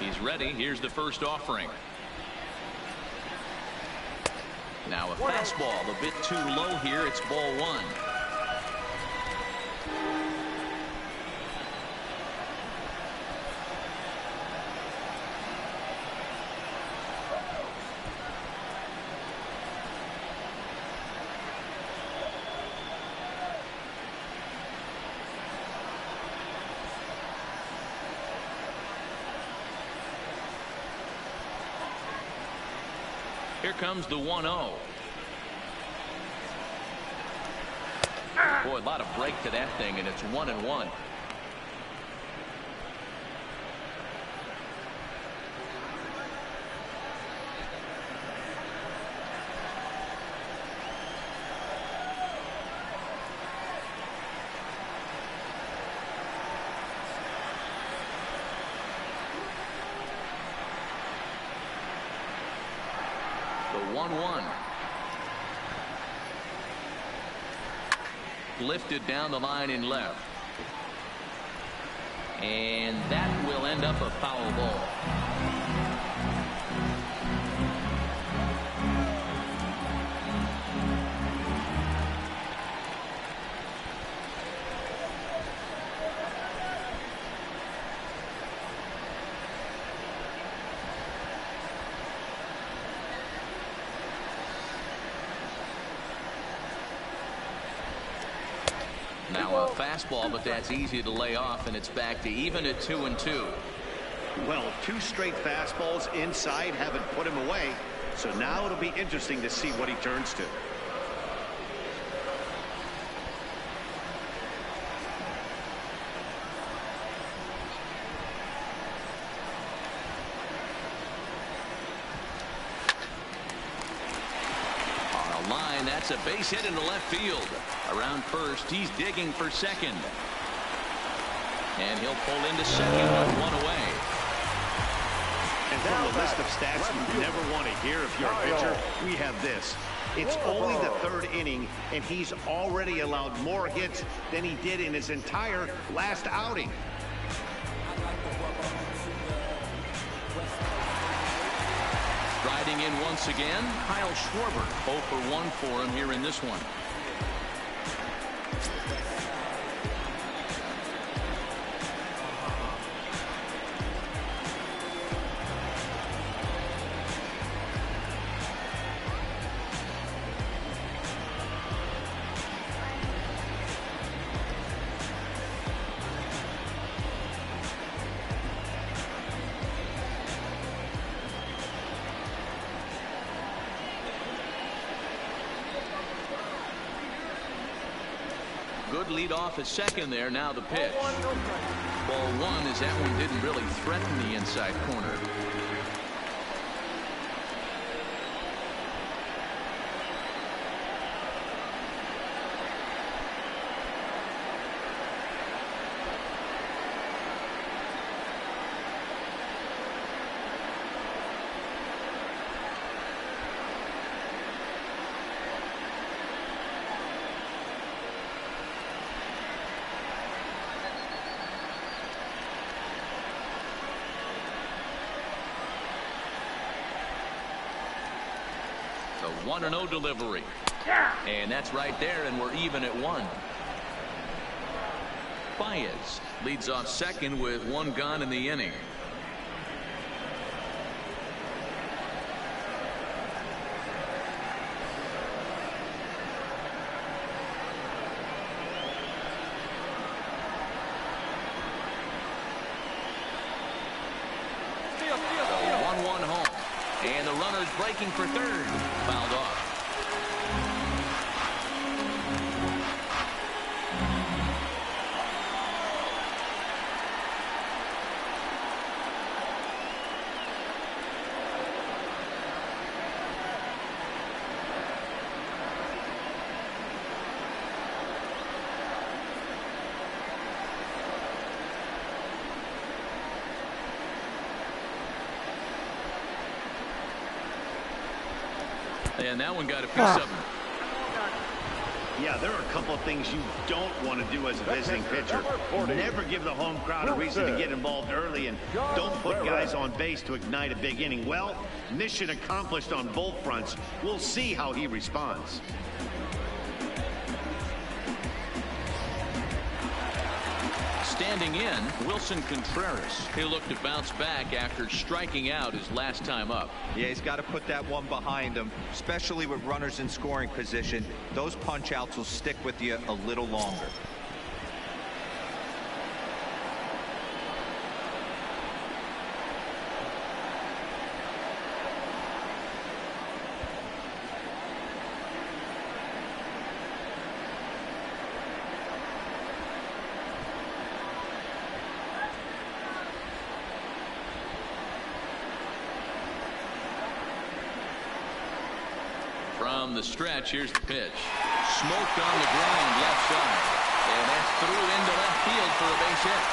He's ready. Here's the first offering. Now a fastball a bit too low here. It's ball one. Here comes the 1-0. Boy, a lot of break to that thing, and it's 1-1. The 1-1. Lifted down the line in left. And that will end up a foul ball. Now a fastball, but that's easy to lay off, and it's back to even at 2-2. Well, two straight fastballs inside haven't put him away, so now it'll be interesting to see what he turns to. That's a base hit into left field. Around first, he's digging for second. And he'll pull into second with one away. And from the list of stats you never want to hear if you're a pitcher, we have this. It's only the third inning, and he's already allowed more hits than he did in his entire last outing. Riding in once again, Kyle Schwarber. 0 for 1 for him here in this one. Good lead off at second there. Now the pitch. Ball one, as that one didn't really threaten the inside corner. The 1-0 delivery. And that's right there, and we're even at 1. Baez leads off second with 1 gone in the inning. And the runner's breaking for third. Fouled off. And that one got a piece of him. Yeah, there are a couple of things you don't want to do as a visiting pitcher. Never give the home crowd a reason to get involved early, and don't put guys on base to ignite a big inning. Well, mission accomplished on both fronts. We'll see how he responds. Standing in, Wilson Contreras. He'll look to bounce back after striking out his last time up. Yeah, he's got to put that one behind him, especially with runners in scoring position. Those punch outs will stick with you a little longer. From the stretch, here's the pitch. Smoked on the ground left side. And that's through into left field for a base hit.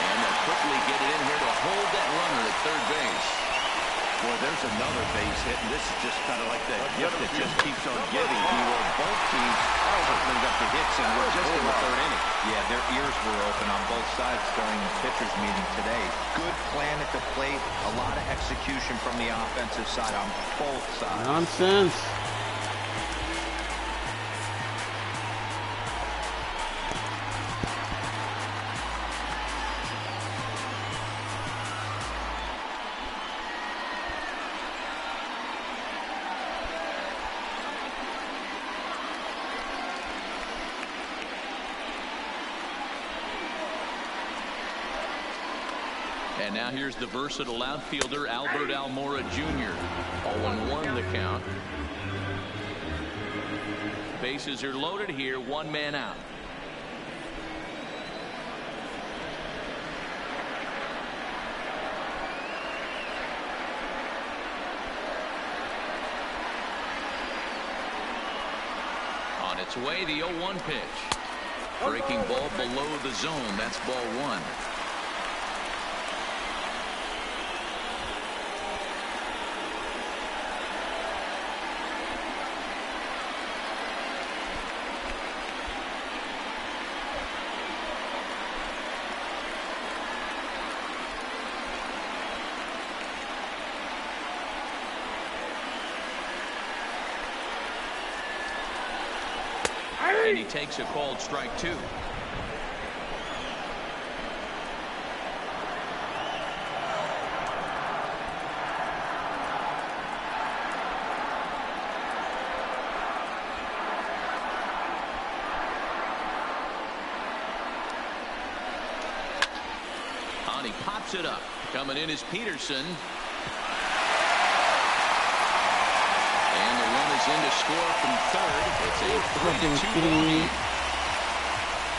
And they'll quickly get it in here to hold that runner at third base. Boy, there's another base hit, and this is just kind of like that gift that just keeps on giving. Both teams opening up the hits, and we're just in the third inning. Yeah, their ears were open on both sides during the pitchers meeting today. Good plan at the plate, a lot of execution from the offensive side on both sides. Nonsense. And now here's the versatile outfielder, Albert Almora Jr. 0-1 the count. Bases are loaded here, one man out. On its way, the 0-1 pitch. Breaking ball below the zone. That's ball one. And he takes a called strike two. And he pops it up. Coming in is Peterson. In to score from third. It's a 3-2 lead.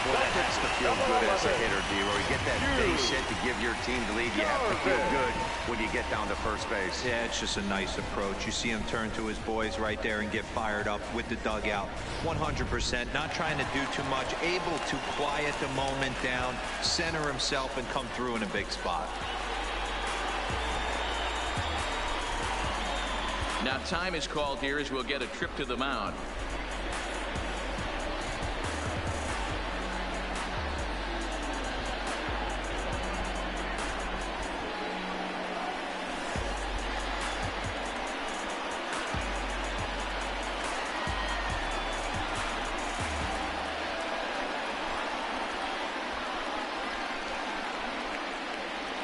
Boy, that has to feel good as a hitter, D-Roy. You get that base hit to give your team the lead. You have to feel good when you get down to first base. Yeah, it's just a nice approach. You see him turn to his boys right there and get fired up with the dugout. 100%, not trying to do too much, able to quiet the moment down, center himself, and come through in a big spot. Now time is called here as we'll get a trip to the mound.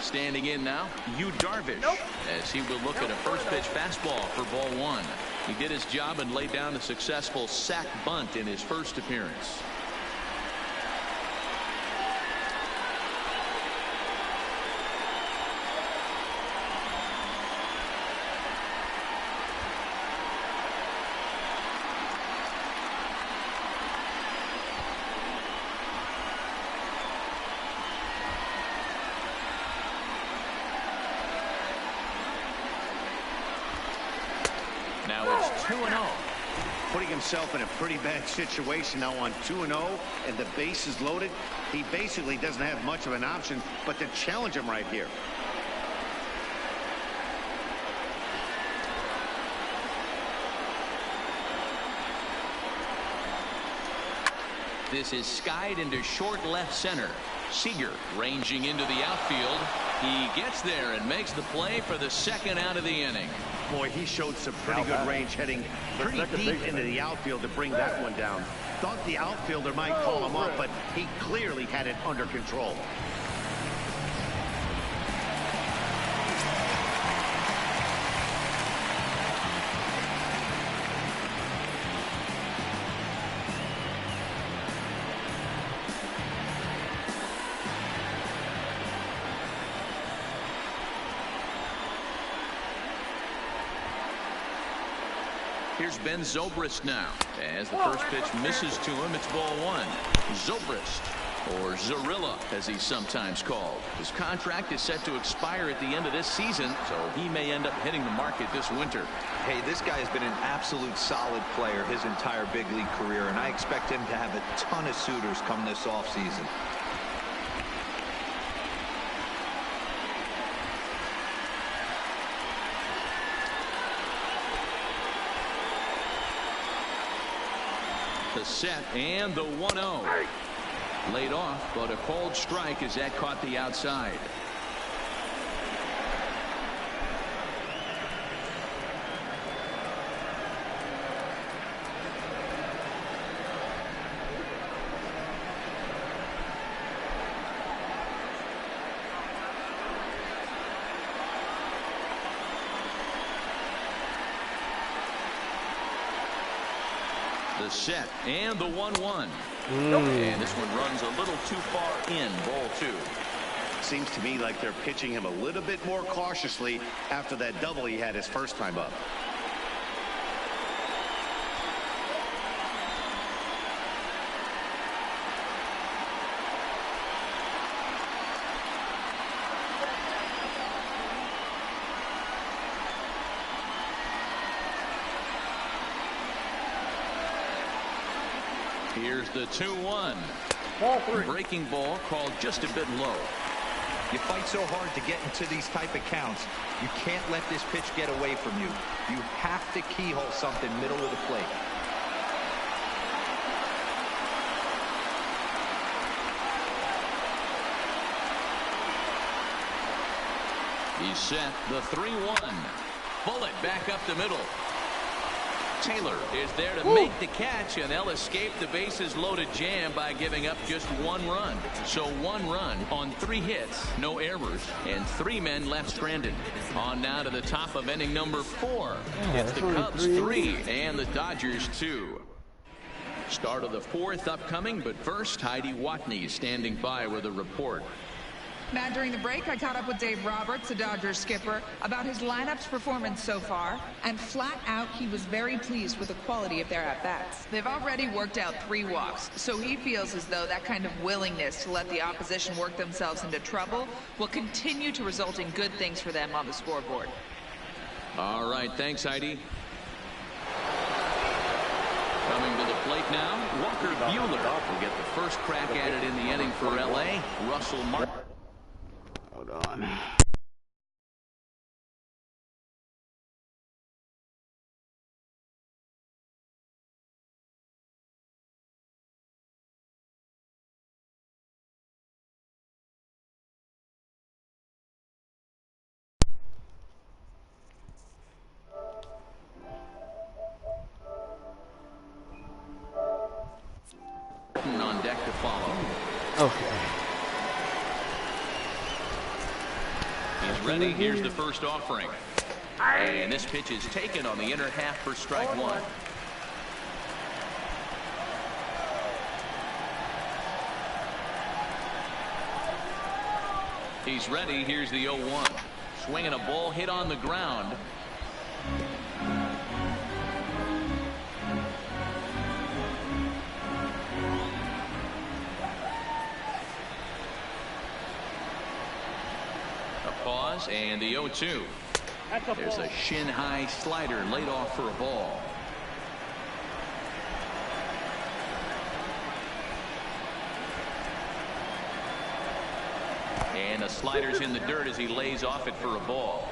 Standing in now, Darvish. As he will look at a first pitch fastball for ball one. He did his job and laid down a successful sac bunt in his first appearance. Now it's 2-0. Putting himself in a pretty bad situation now on 2-0, and the base is loaded. He basically doesn't have much of an option but to challenge him right here. This is skied into short left center. Seager ranging into the outfield. He gets there and makes the play for the second out of the inning. Boy, he showed some pretty good range, heading pretty deep into the outfield to bring that one down. Thought the outfielder might call him up, but he clearly had it under control. Here's Ben Zobrist now. As the first pitch misses to him, it's ball one. Zobrist, or Zorilla, as he's sometimes called. His contract is set to expire at the end of this season, so he may end up hitting the market this winter. Hey, this guy has been an absolute solid player his entire big league career, and I expect him to have a ton of suitors come this offseason. The set and the 1-0. Laid off, but a cold strike as that caught the outside. The set and the 1-1. And this one runs a little too far in. Ball two. Seems to me like they're pitching him a little bit more cautiously after that double he had his first time up. Here's the 2-1. Breaking ball called just a bit low. You fight so hard to get into these type of counts. You can't let this pitch get away from you. You have to keyhole something middle of the plate. He's set. The 3-1. Bullet back up the middle. Taylor is there to make the catch, and they'll escape the bases loaded jam by giving up just one run. So one run on 3 hits, no errors, and 3 men left stranded. On now to the top of inning number 4. It's the Cubs 3 and the Dodgers 2. Start of the 4th upcoming, but first Heidi Watney standing by with a report. Matt, during the break, I caught up with Dave Roberts, the Dodgers skipper, about his lineup's performance so far, and flat out, he was very pleased with the quality of their at-bats. They've already worked out 3 walks, so he feels as though that kind of willingness to let the opposition work themselves into trouble will continue to result in good things for them on the scoreboard. All right, thanks, Heidi. Coming to the plate now, Walker Buehler will get the first crack at it in the inning for L.A. Russell Martin. Hold on. On deck to follow. Okay. He's ready. Here's the first offering. And this pitch is taken on the inner half for strike 1. He's ready. Here's the 0-1. Swinging a ball hit on the ground. Pause and the 0-2. There's a shin high slider laid off for a ball. And the slider's in the dirt as he lays off it for a ball.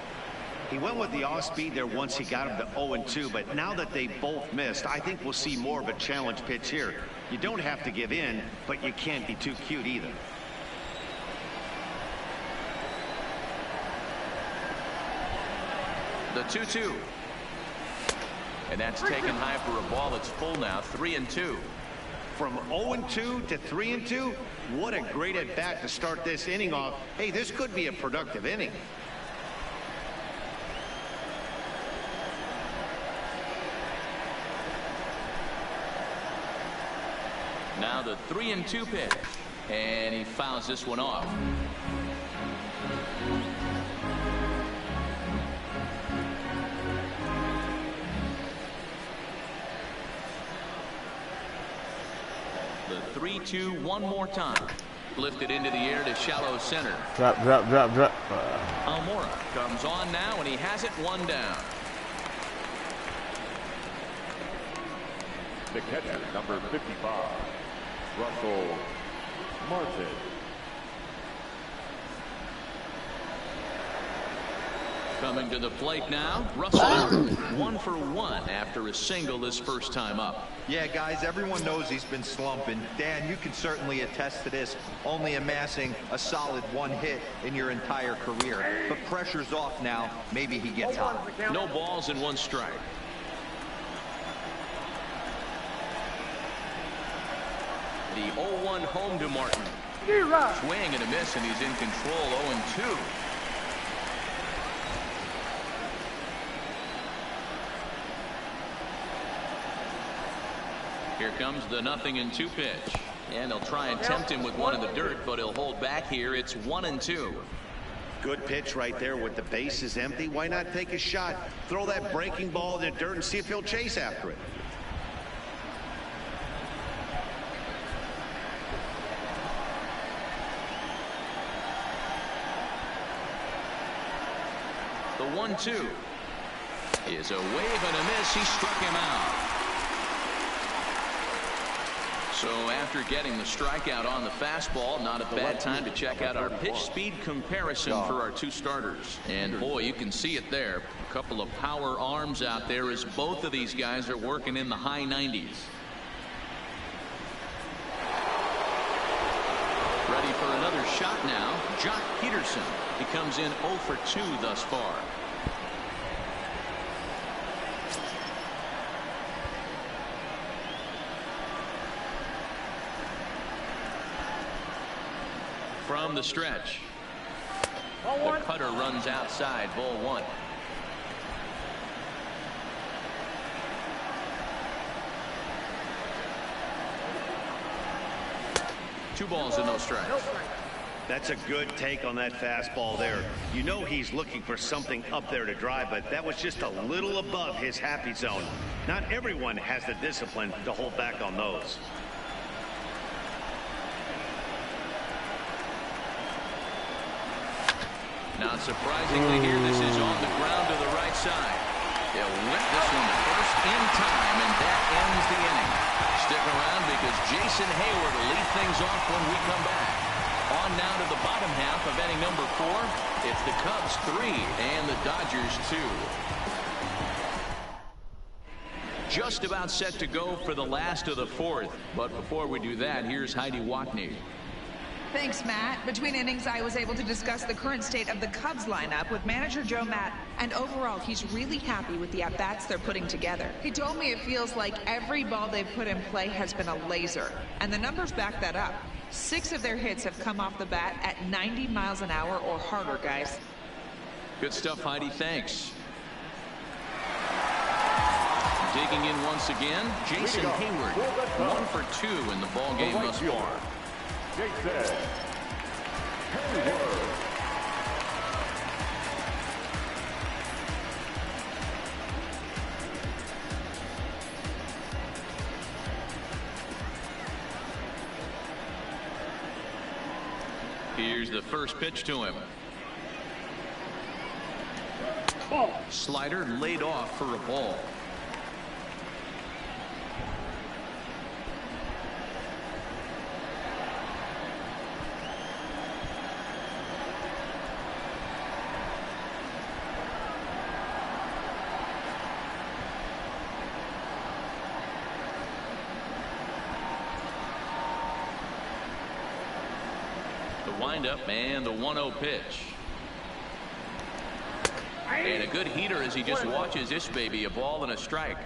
He went with the off-speed there once he got him to 0-2, but now that they both missed, I think we'll see more of a challenge pitch here. You don't have to give in, but you can't be too cute either. The 2-2. And that's taken high for a ball that's full now, 3-2. From 0-2 to 3-2, what a great at-bat to start this inning off. Hey, this could be a productive inning. Now the 3-2 pitch, and he fouls this one off. The 3-2 one more time. Lifted into the air to shallow center. Drop. Almora comes on now, and he has it one down. The catcher, number 55, Russell Martin. Coming to the plate now, Russell Martin, 1 for 1 after a single this first time up. Yeah, guys, everyone knows he's been slumping. Dan, you can certainly attest to this, only amassing a solid 1 hit in your entire career. But pressure's off now. Maybe he gets hot. No balls and 1 strike. The 0-1 home to Martin. Swing and a miss, and he's in control, 0-2. Here comes the 0-2 pitch. And they'll try and tempt him with one in the dirt, but he'll hold back here. It's 1-2. Good pitch right there with the bases empty. Why not take a shot? Throw that breaking ball in the dirt and see if he'll chase after it. The 1-2 is a wave and a miss. He struck him out. So after getting the strikeout on the fastball, not a bad time to check out our pitch speed comparison for our 2 starters. And boy, you can see it there. A couple of power arms out there as both of these guys are working in the high 90s. Ready for another shot now. Jock Peterson. He comes in 0 for 2 thus far. From the stretch, the cutter runs outside, ball 1. Two balls and no strikes. That's a good take on that fastball there. You know he's looking for something up there to drive, but that was just a little above his happy zone. Not everyone has the discipline to hold back on those. Not surprisingly here, this is on the ground to the right side. They'll whip this one to first in time, and that ends the inning. Stick around because Jason Hayward will lead things off when we come back. On now to the bottom half of inning number 4. It's the Cubs 3 and the Dodgers 2. Just about set to go for the last of the 4th. But before we do that, here's Heidi Watney. Thanks, Matt. Between innings, I was able to discuss the current state of the Cubs lineup with manager Joe Matt, and overall, he's really happy with the at-bats they're putting together. He told me it feels like every ball they've put in play has been a laser, and the numbers back that up. 6 of their hits have come off the bat at 90 miles an hour or harder, guys. Good stuff, Heidi. Thanks. Digging in once again, Jason Hayward, 1 for 2 in the ball game thus far. Jason Hayward. Here's the first pitch to him. Slider laid off for a ball. windup and the 1-0 pitch. And a good heater as he just watches this baby, a ball and a strike.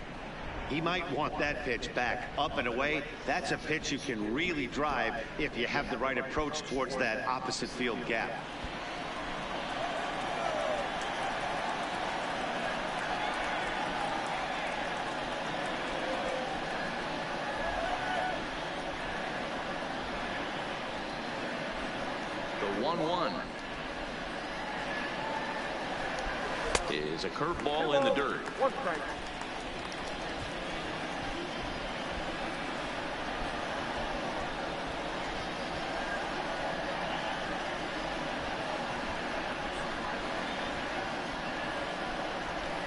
He might want that pitch back, up and away. That's a pitch you can really drive if you have the right approach towards that opposite field gap. The 1-1 is a curveball in the dirt.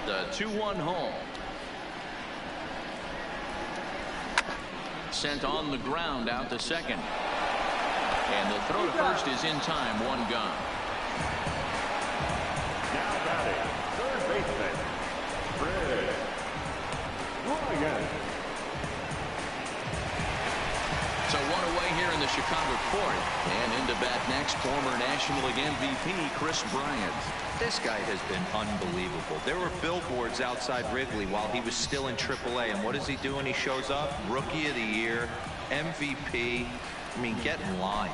The 2-1 home. Sent on the ground out to second. And the throw to first is in time. 1 gone. Now batting, third baseman, Fred Ryan. So 1 away here in the Chicago fourth. And into bat next, former National League MVP Kris Bryant. This guy has been unbelievable. There were billboards outside Wrigley while he was still in AAA. And what does he do when he shows up? Rookie of the Year, MVP. I mean, get in line.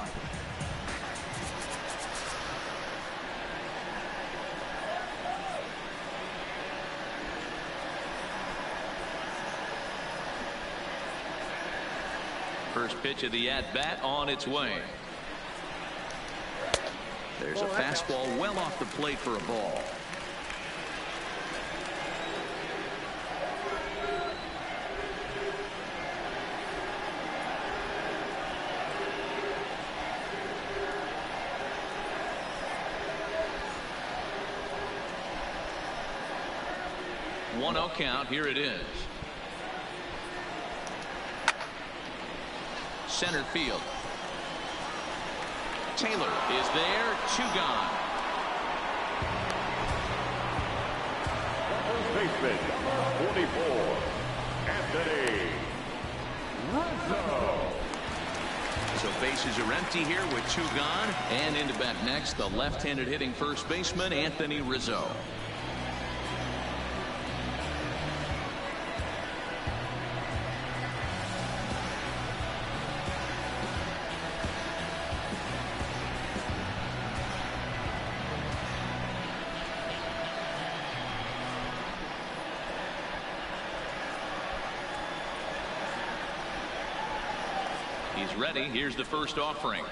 First pitch of the at-bat on its way. There's a fastball well off the plate for a ball. One 0 count. Here it is. Center field. Taylor is there. 2 gone. First baseman, 44, Anthony Rizzo. So bases are empty here with 2 gone. And into bat next, the left-handed hitting first baseman, Anthony Rizzo. He's ready. Here's the first offering.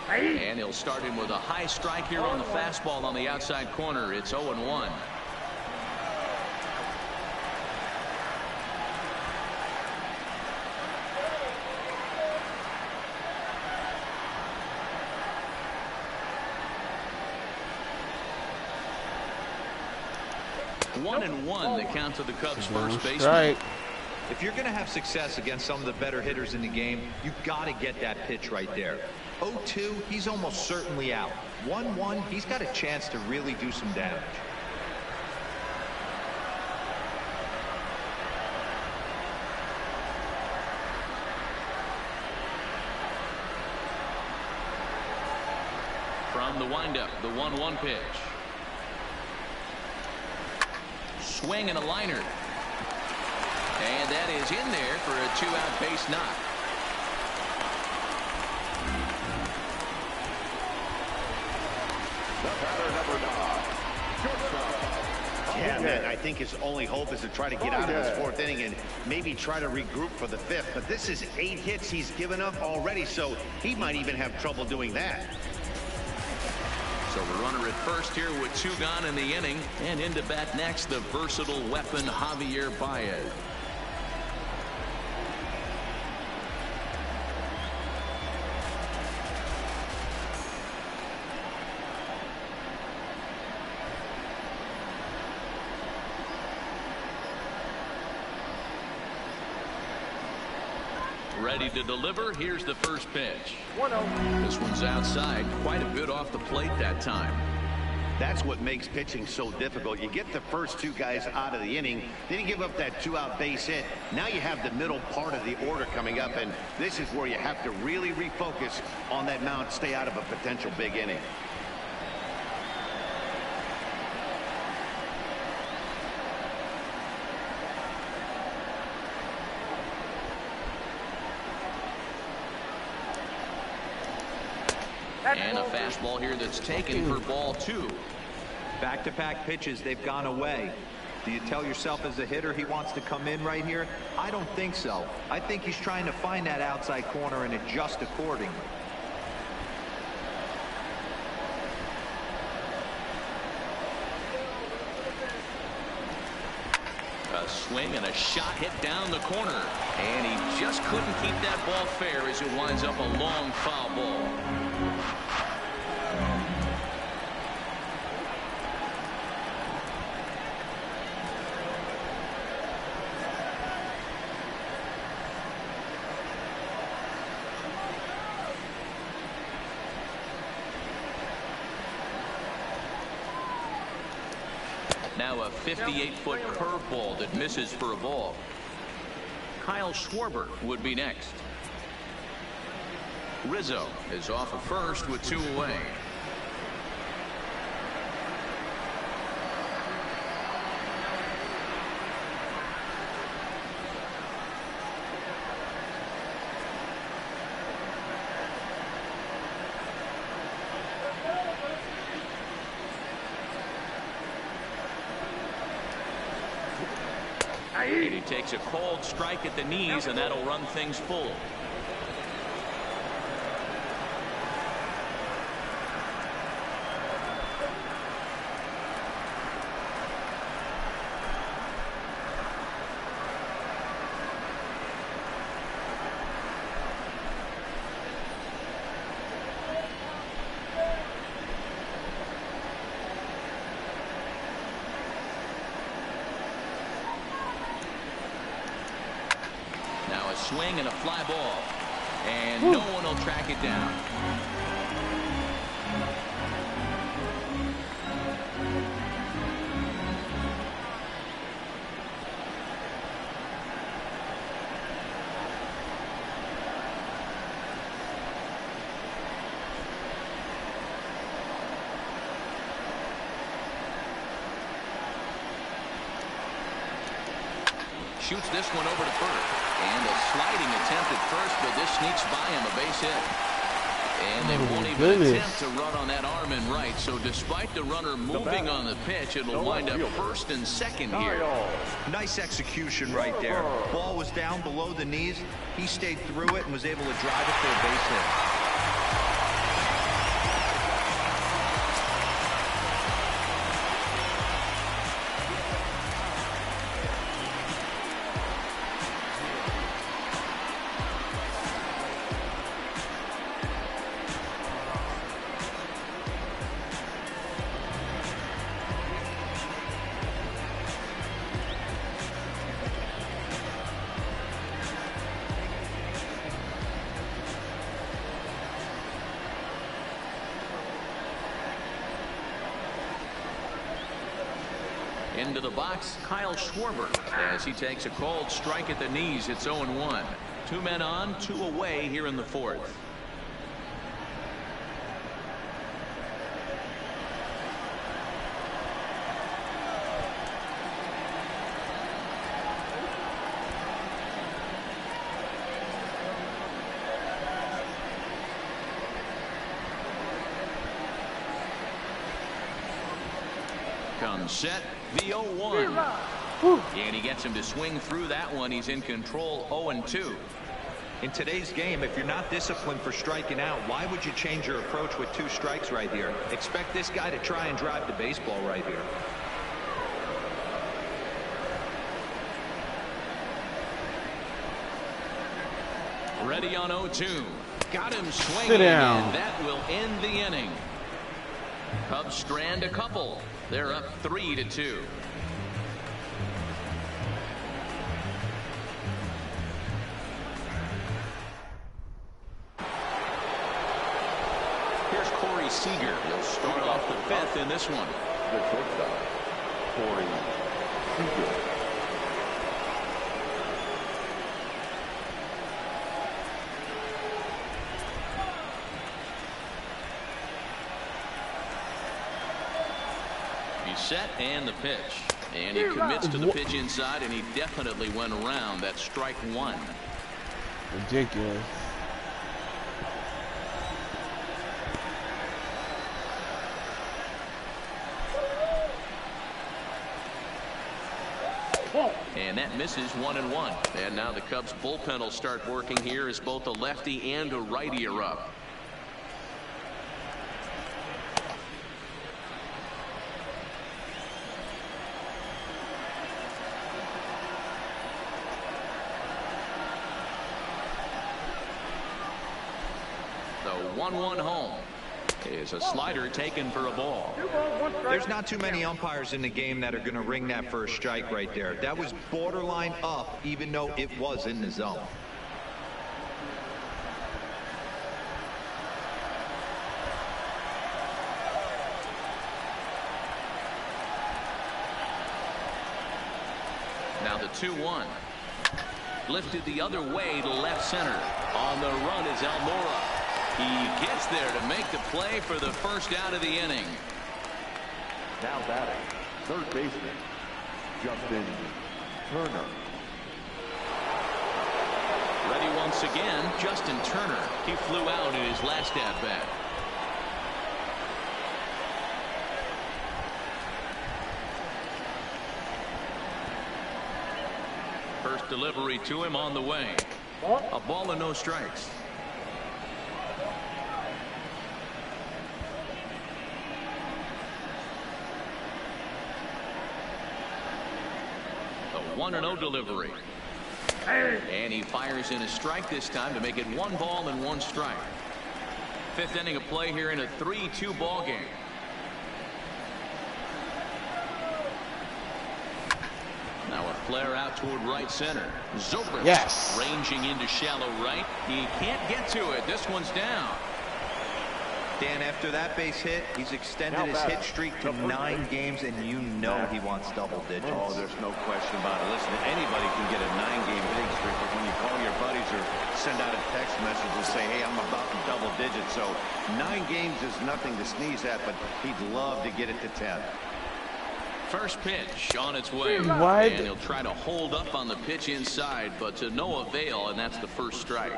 And he'll start him with a high strike here on the fastball on the outside corner. It's 0-1. One and one, the count to the Cubs first baseman. If you're going to have success against some of the better hitters in the game, you've got to get that pitch right there. 0-2, he's almost certainly out. 1-1, he's got a chance to really do some damage. From the windup, the 1-1 pitch. Swing and a liner. And that is in there for a 2-out base knock. The batter, number 9, Yeah, man, I think his only hope is to try to get out of this 4th inning and maybe try to regroup for the 5th. But this is 8 hits he's given up already, so he might even have trouble doing that. So the runner at first here with 2 gone in the inning. And into bat next, the versatile weapon Javier Baez. Ready to deliver. Here's the first pitch. 1-0. This one's outside, quite a bit off the plate that time. That's what makes pitching so difficult. You get the first two guys out of the inning, then you give up that 2-out base hit. Now you have the middle part of the order coming up, and this is where you have to really refocus on that mound, stay out of a potential big inning. And a fastball here that's taken for ball 2. Back-to-back pitches, they've gone away. Do you tell yourself as a hitter he wants to come in right here? I don't think so. I think he's trying to find that outside corner and adjust accordingly. A swing and a shot hit down the corner. And he just couldn't keep that ball fair as it winds up a long foul ball. Now a 58-foot curveball that misses for a ball. Kyle Schwarber would be next. Rizzo is off of first with 2 away. And he takes a cold strike at the knees, and that'll run things full. Swing and a fly ball, and no one will track it down. Shoots this one over to first. And a sliding attempt at first, but this sneaks by him, a base hit. And they won't even attempt to run on that arm and right. So despite the runner moving on the pitch, it'll wind up first and second here. Nice execution right there. Ball was down below the knees. He stayed through it and was able to drive it for a base hit. Into the box, Kyle Schwarber, as he takes a cold strike at the knees. It's 0-1. 2 men on, 2 away here in the 4th. Comes set, the 0-1. And he gets him to swing through that one. He's in control, 0-2. In today's game, if you're not disciplined for striking out, why would you change your approach with 2 strikes right here? Expect this guy to try and drive the baseball right here. Ready on 0-2. Got him swinging, and that will end the inning. Cubs strand a couple. They're up 3-2. Here's Corey is Seager. He'll start off the fifth in this one. The shortstop, Corey Seager. He's set and the pitch. And he commits to the pitch inside, and he definitely went around. That's strike one. Ridiculous. And that misses 1-1. And now the Cubs bullpen will start working here as both a lefty and a righty are up. The 1-1 home is a slider taken for a ball. There's not too many umpires in the game that are going to ring that first strike right there. That was borderline up, even though it was in the zone. Now the 2-1. Lifted the other way to left center. On the run is Almora. He gets there to make the play for the first out of the inning. Now batting, third baseman, Justin Turner. Ready once again, Justin Turner. He flew out in his last at-bat. First delivery to him on the way. A ball and no strikes. The 1-0 delivery. And he fires in a strike this time to make it 1 ball and 1 strike. Fifth inning of play here in a 3-2 ball game. Now a flare out toward right center. Zobrist ranging into shallow right. He can't get to it. This one's down. Dan, after that base hit, he's extended his hit streak to 9 games, and you know he wants double digits. Oh, there's no question about it. Listen, anybody can get a 9-game hitting streak, but when you call your buddies or send out a text message and say, hey, I'm about in double digits, so 9 games is nothing to sneeze at, but he'd love to get it to 10. First pitch on its way. What? And he'll try to hold up on the pitch inside, but to no avail, and that's the first strike.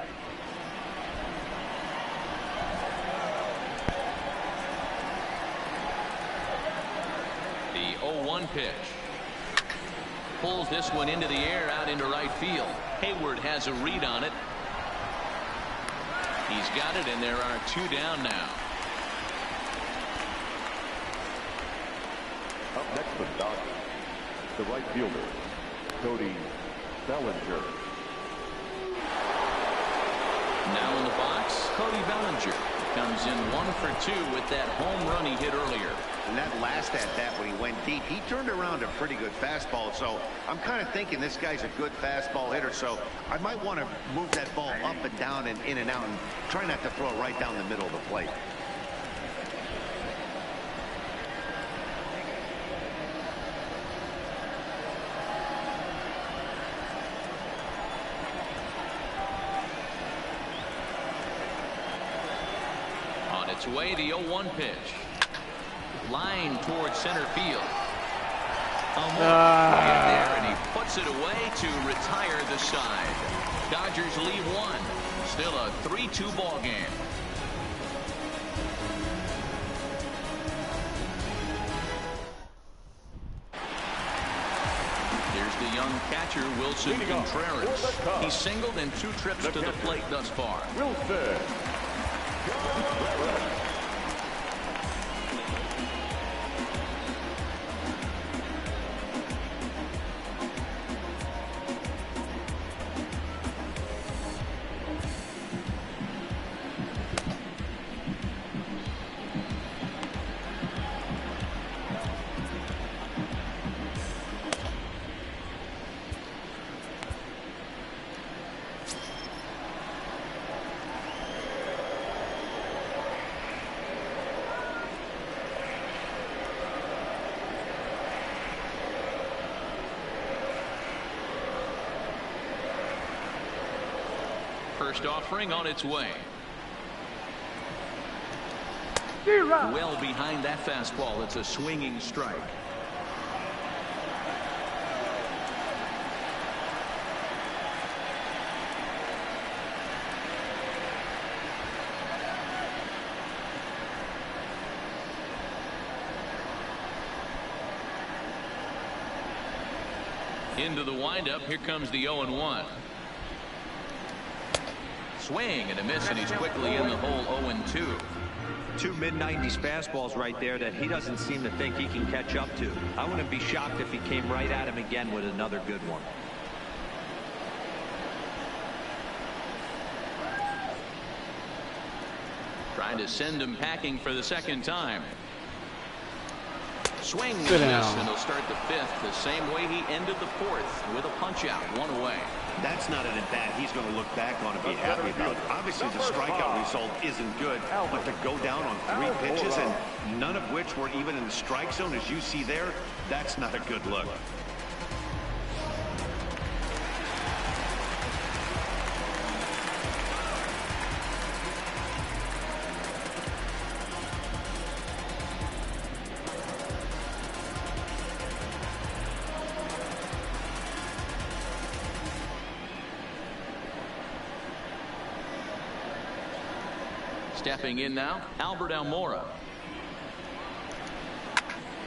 The 0-1 pitch. Pulls this one into the air out into right field. Hayward has a read on it. He's got it, and there are 2 down now. Up next for the Dodgers, the right fielder, Cody Bellinger. Now in the box, Cody Bellinger comes in 1 for 2 with that home run he hit earlier. And that last at-bat when he went deep, he turned around a pretty good fastball. So I'm kind of thinking this guy's a good fastball hitter. So I might want to move that ball up and down and in and out and try not to throw it right down the middle of the plate. On its way, the 0-1 pitch. Line towards center field. Get there, and he puts it away to retire the side. Dodgers lead 1. Still a 3-2 ball game. Here's the young catcher, Wilson Contreras. He's singled in 2 trips to the plate thus far. Wilson. First offering on its way. Well behind that fastball. It's a swinging strike. Into the windup. Here comes the 0-1. Swing and a miss, and he's quickly in the hole. 0-2. Two mid-90s fastballs right there that he doesn't seem to think he can catch up to. I wouldn't be shocked if he came right at him again with another good one. Trying to send him packing for the second time. Swing and miss, and he'll start the fifth the same way he ended the fourth, with a punch out, 1 away. That's not an at-bat he's going to look back on and be happy about. Obviously, the strikeout result isn't good, but to go down on 3 pitches and none of which were even in the strike zone, as you see there, that's not a good look. Stepping in now, Albert Almora.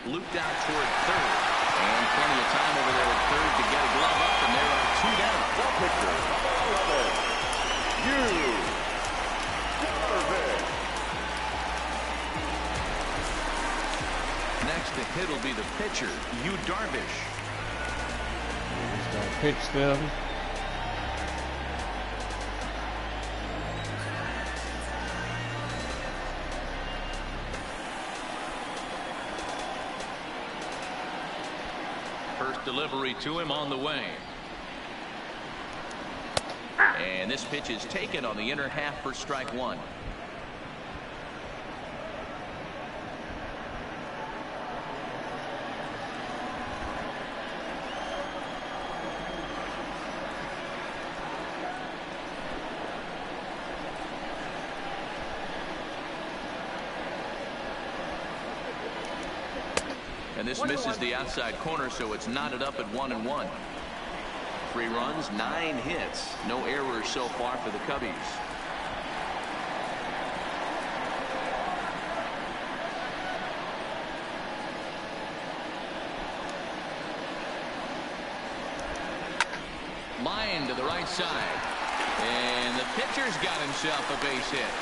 Looped out toward third. And plenty of time over there at third to get a glove up, and there are 2 down. The pitcher, Darvish. Next to hit will be the pitcher, Darvish. Start pitch still. Delivery to him on the way. And this pitch is taken on the inner half for strike 1. And this misses the outside corner, so it's knotted up at 1-1. 3 runs, 9 hits, no errors so far for the Cubbies. Line to the right side, and the pitcher's got himself a base hit.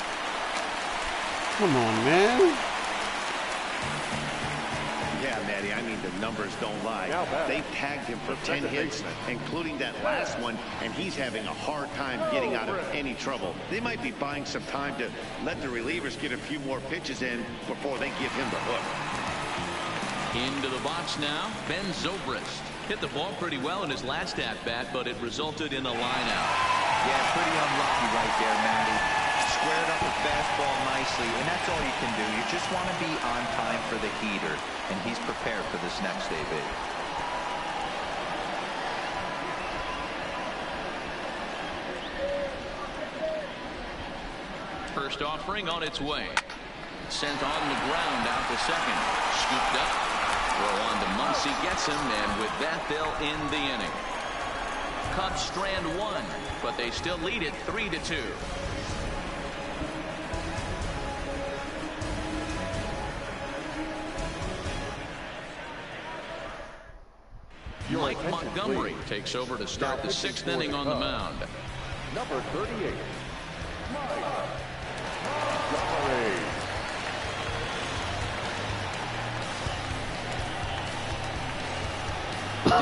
Come on, man. Yeah, Matty, I mean, the numbers don't lie. They've tagged him for 10 hits, including that last one, and he's having a hard time getting out of any trouble. They might be buying some time to let the relievers get a few more pitches in before they give him the hook. Into the box now, Ben Zobrist. Hit the ball pretty well in his last at-bat, but it resulted in a line-out. Yeah, pretty unlucky right there, Matty. Squared up the fastball nicely, and that's all you can do. You just want to be on time for the heater, and he's prepared for this next AB. First offering on its way. Sent on the ground out to second. Scooped up. Throw on to Muncy, gets him, and with that they'll end the inning. Cubs strand 1, but they still lead it 3-2. Mike Montgomery takes over to start the 6th inning on the mound. Number 38, Mike Montgomery.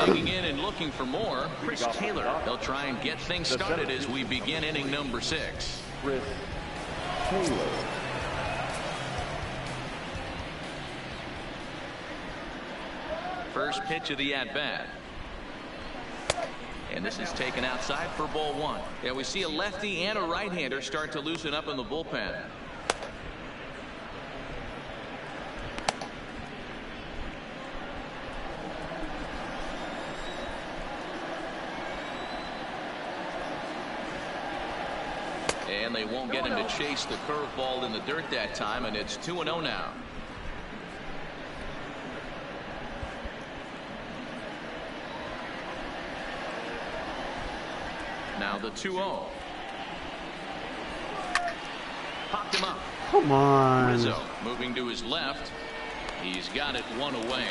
Digging in and looking for more, Chris Taylor. They'll try and get things started as we begin inning number 6. Chris Taylor. First pitch of the at-bat. And this is taken outside for ball 1. Yeah, we see a lefty and a right-hander start to loosen up in the bullpen. And they won't get him to chase the curveball in the dirt that time, and it's 2-0 now. Now the 2-0. Popped him up. Come on. Rizzo moving to his left. He's got it one away.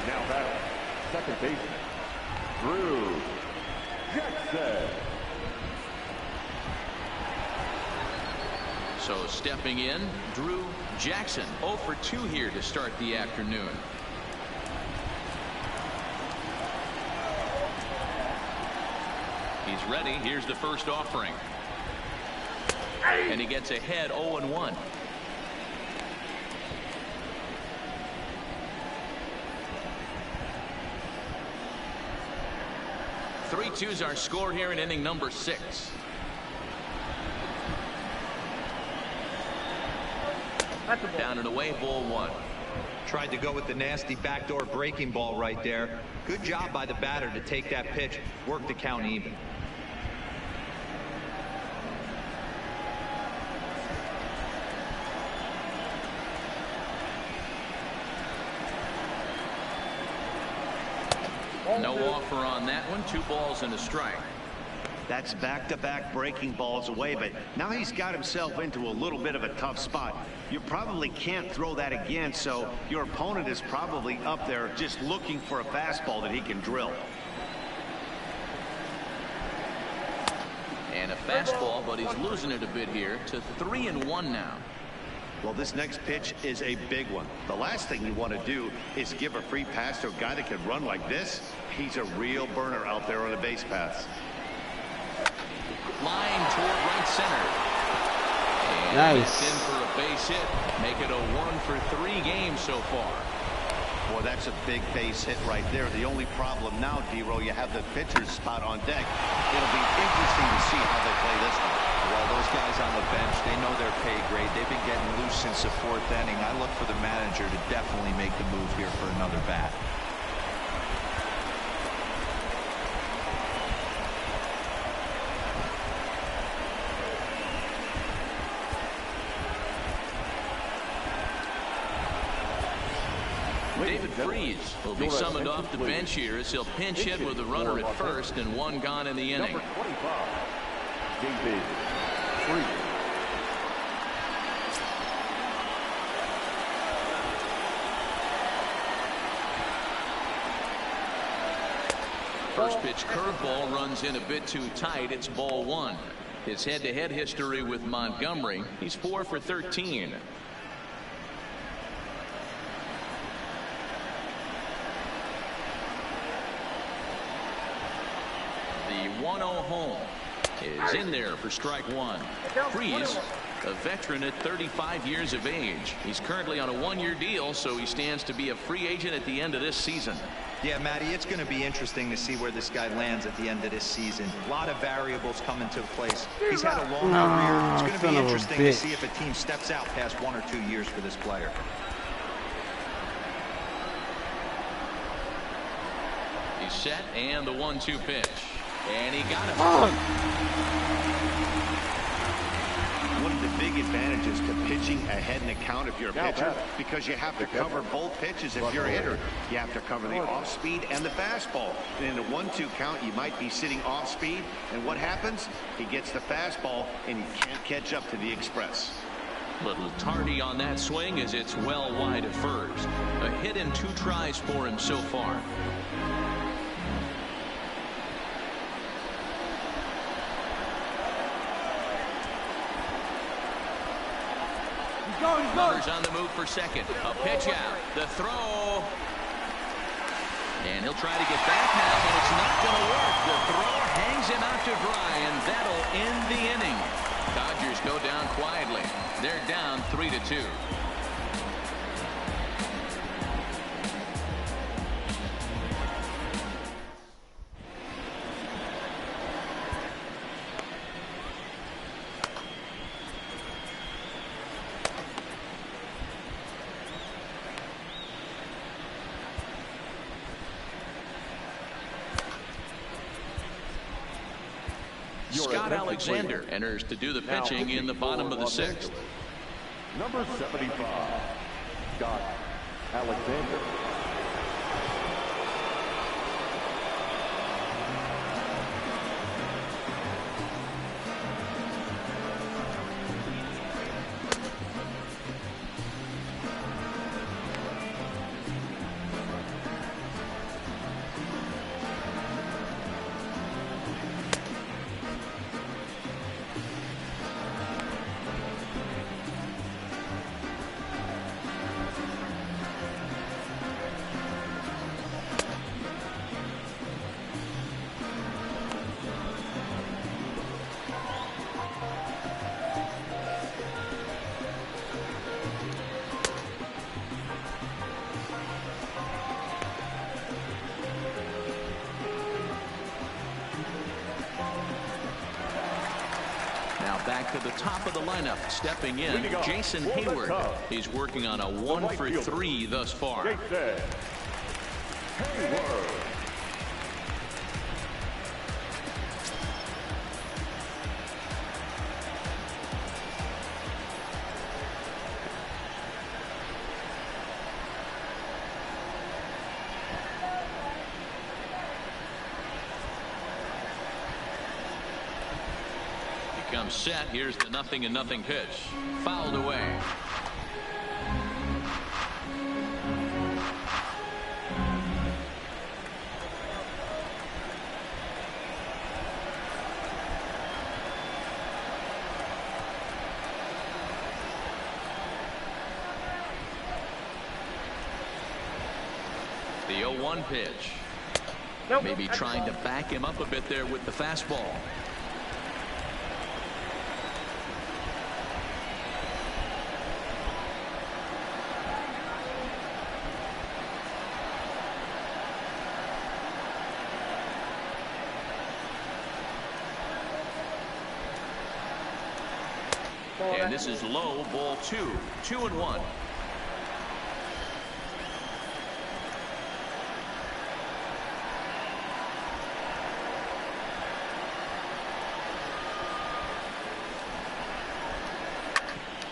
Now batting, second baseman, Drew Jackson. So stepping in, Drew Jackson. 0 for 2 here to start the afternoon. He's ready. Here's the first offering. And he gets ahead 0-1. Three twos our score here in inning number 6. Down and away, ball 1. Tried to go with the nasty backdoor breaking ball right there. Good job by the batter to take that pitch, work the count even. No offer on that one. 2 balls and a strike. That's back-to-back breaking balls away, but now he's got himself into a little bit of a tough spot. You probably can't throw that again, so your opponent is probably up there just looking for a fastball that he can drill. And a fastball, but he's losing it a bit here to 3-1 now. Well, this next pitch is a big one. The last thing you want to do is give a free pass to a guy that can run like this. He's a real burner out there on the base paths. Line toward right center. And nice. It's in for a base hit. Make it a 1 for 3 games so far. Boy, that's a big base hit right there. The only problem now, D-Row, you have the pitcher's spot on deck. It'll be interesting to see how they play this one. Well, those guys on the bench, they know their pay grade. They've been getting loose since the 4th inning. I look for the manager to definitely make the move here for another bat. David Freese will be summoned off the bench here as he'll pinch hit with a runner at first and 1 gone in the inning. Number 25, David Freese. First pitch curveball runs in a bit too tight. It's ball 1. His head-to-head history with Montgomery, he's 4 for 13. The 1-0 home is in there for strike 1. Freese, a veteran at 35 years of age. He's currently on a 1-year deal, so he stands to be a free agent at the end of this season. Yeah, Matty, it's going to be interesting to see where this guy lands at the end of this season. A lot of variables come into place. He's had a long career. It's going to be interesting to see if a team steps out past 1 or 2 years for this player. He's set, and the 1-2 pitch. And he got it. One of the big advantages to pitching ahead in the count if you're a pitcher, because you have to cover both pitches if you're a hitter. You have to cover the off speed and the fastball. And in a 1-2 count, you might be sitting off speed, and what happens? He gets the fastball, and he can't catch up to the express. Little tardy on that swing as it's well wide at first. A hit in 2 tries for him so far. Runners on the move for second. A pitch out. The throw. And he'll try to get back now, but it's not going to work. The throw hangs him out to dry, and that'll end the inning. Dodgers go down quietly. They're down 3-2. Scott Alexander enters to do the pitching in the bottom of the 6th. Number 75, Scott Alexander. Back to the top of the lineup, stepping in, Jason Hayward. He's working on a 1-for-3 thus far. Jason Hayward. Comes set. Here's the 0-0 pitch. Fouled away. The 0-1 pitch. Maybe trying to back him up a bit there with the fastball. And this is low, ball 2. 2-1.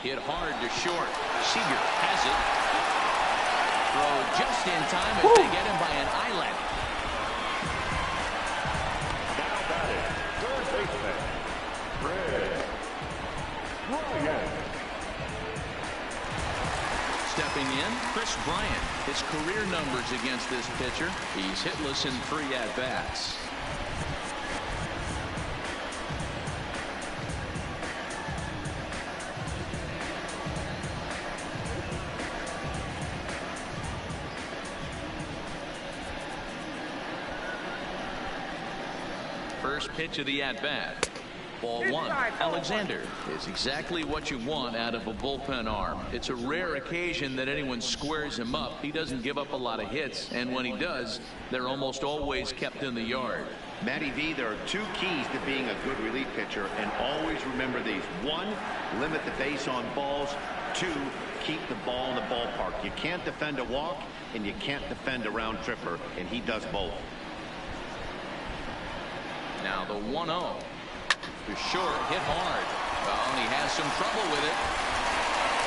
Hit hard to short. Seager has it. Throw just in time as they get him by an island. Now batting, third baseman, Fred. Stepping in, Chris Bryant. His career numbers against this pitcher. He's hitless in 3 at-bats. First pitch of the at-bat. Ball 1. Alexander is exactly what you want out of a bullpen arm. It's a rare occasion that anyone squares him up. He doesn't give up a lot of hits, and when he does, they're almost always kept in the yard. Matty V, there are 2 keys to being a good relief pitcher, and always remember these. 1, limit the base on balls. 2, keep the ball in the ballpark. You can't defend a walk, and you can't defend a round tripper, and he does both. Now the 1-0. To short, hit hard. Well, and he has some trouble with it.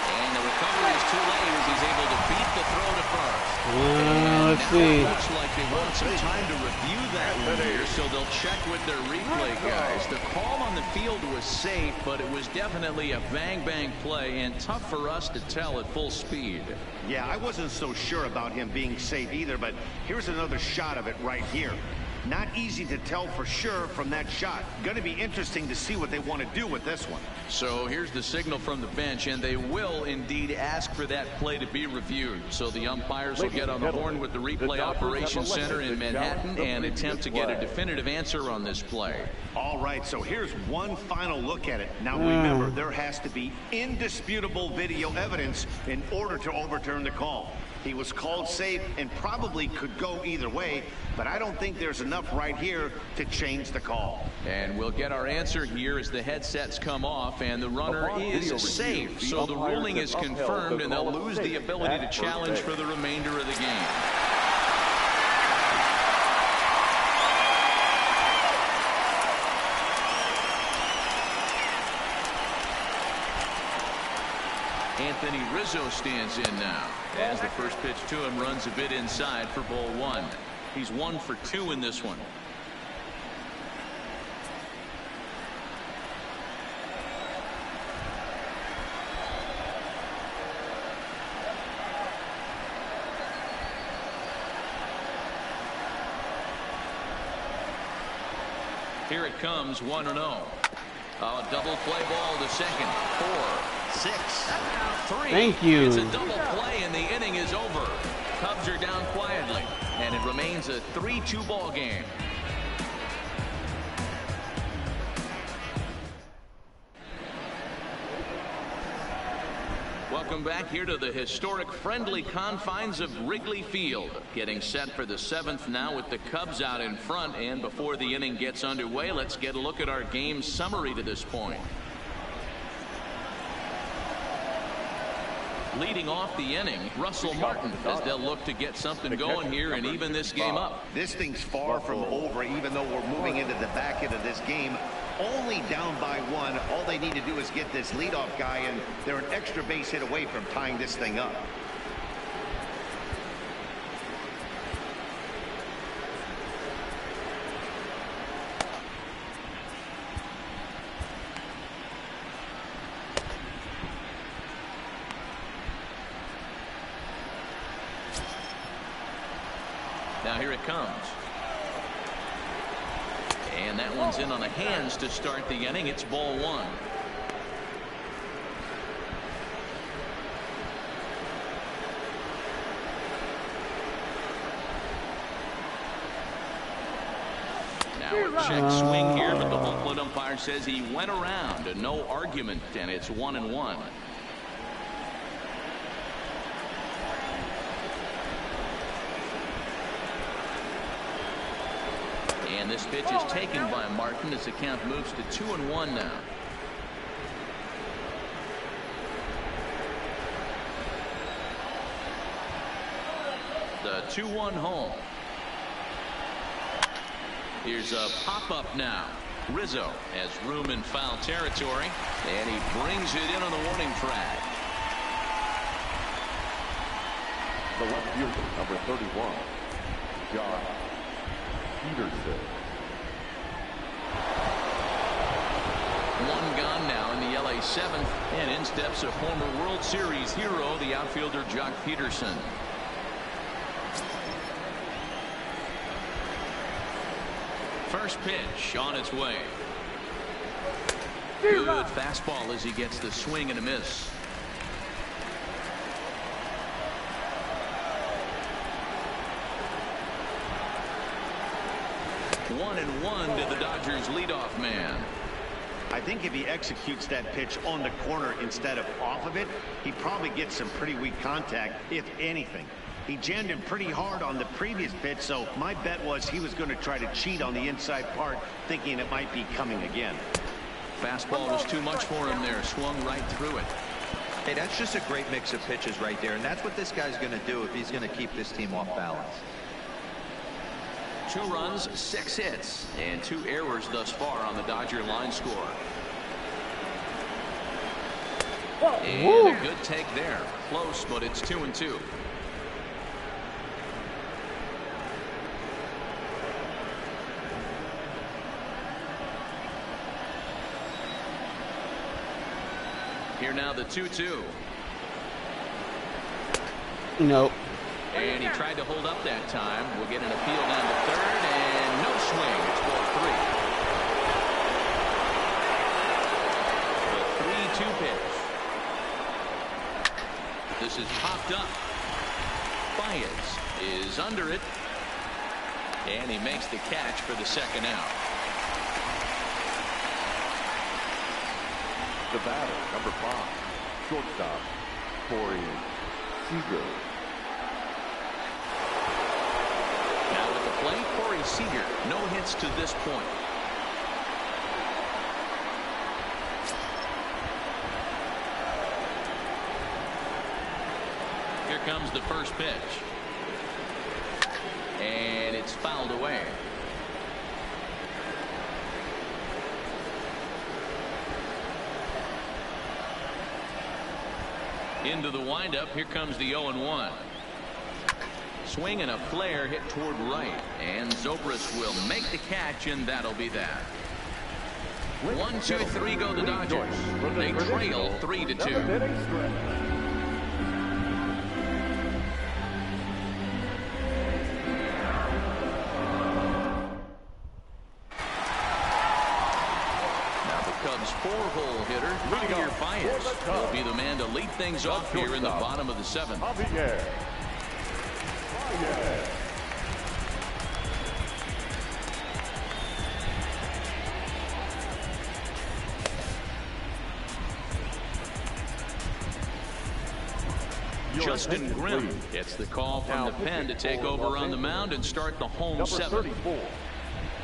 And the recovery is too late as he's able to beat the throw to first. Let's see. It looks like they want some time to review that one here, so they'll check with their replay guys. The call on the field was safe, but it was definitely a bang-bang play and tough for us to tell at full speed. Yeah, I wasn't so sure about him being safe either, but here's another shot of it right here. Not easy to tell for sure from that shot. Going to be interesting to see what they want to do with this one. So here's the signal from the bench, and they will indeed ask for that play to be reviewed. So the umpires will get on the horn with the replay operations center in Manhattan and attempt to get a definitive answer on this play. All right, so here's one final look at it. Now remember, there has to be indisputable video evidence in order to overturn the call. He was called safe and probably could go either way, but I don't think there's enough right here to change the call. And we'll get our answer here as the headsets come off, and the runner is safe. So the ruling is confirmed, and they'll lose the ability to challenge for the remainder of the game. Anthony Rizzo stands in now as the first pitch to him runs a bit inside for ball 1. He's 1 for 2 in this one. Here it comes, 1-0. A double play ball to second. 4, 6, 3. Thank you. It's a double play and the inning is over. Cubs are down quietly and it remains a 3-2 ball game. Welcome back here to the historic friendly confines of Wrigley Field. Getting set for the 7th now with the Cubs out in front. And before the inning gets underway, let's get a look at our game summary to this point. Leading off the inning, Russell Martin, as they'll look to get something going here and even this game up. This thing's far from over, even though we're moving into the back end of this game. Only down by 1. All they need to do is get this leadoff guy, and they're an extra base hit away from tying this thing up. Now here it comes. And that one's in on the hands to start the inning. It's ball 1. Now a check swing here, but the home plate umpire says he went around. No argument, and it's 1-1. And this pitch is taken by Martin as the count moves to 2-1 now. The 2-1 home. Here's a pop-up now. Rizzo has room in foul territory, and he brings it in on the warning track. The left fielder, number 31, Josh Peterson. One gone now in the LA 7th, and in steps a former World Series hero, the outfielder Jock Peterson. First pitch on its way. Good fastball as he gets the swing and a miss. One and one to the Dodgers leadoff man. I think if he executes that pitch on the corner instead of off of it, he probably gets some pretty weak contact, if anything. He jammed him pretty hard on the previous pitch, so my bet was he was going to try to cheat on the inside part, thinking it might be coming again. Fastball was too much for him there. Swung right through it. Hey, that's just a great mix of pitches right there, and that's what this guy's going to do if he's going to keep this team off balance. 2 runs, 6 hits, and 2 errors thus far on the Dodger line score. And a good take there. Close, but it's 2-2. Here now the 2-2. Nope. And he tried to hold up that time. We'll get an appeal down to third, and no swing. It's ball 3. The 3-2 pitch. This is popped up. Baez is under it, and he makes the catch for the second out. The batter, number 5, shortstop, Corey Seager. Now with the plate, Corey Seager. No hits to this point. Here comes the first pitch. And it's fouled away. Into the windup. Here comes the 0-1. Swing and a flare hit toward right. And Zobrist will make the catch, and that'll be that. 1-2-3 go the Dodgers. They trail 3-2. Four-hole hitter Javier Baez will be the man to lead things off here in the bottom of the 7th. Justin Grimm gets the call from the pen to take over on the mound and start the home 7th.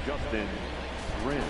Justin Grimm.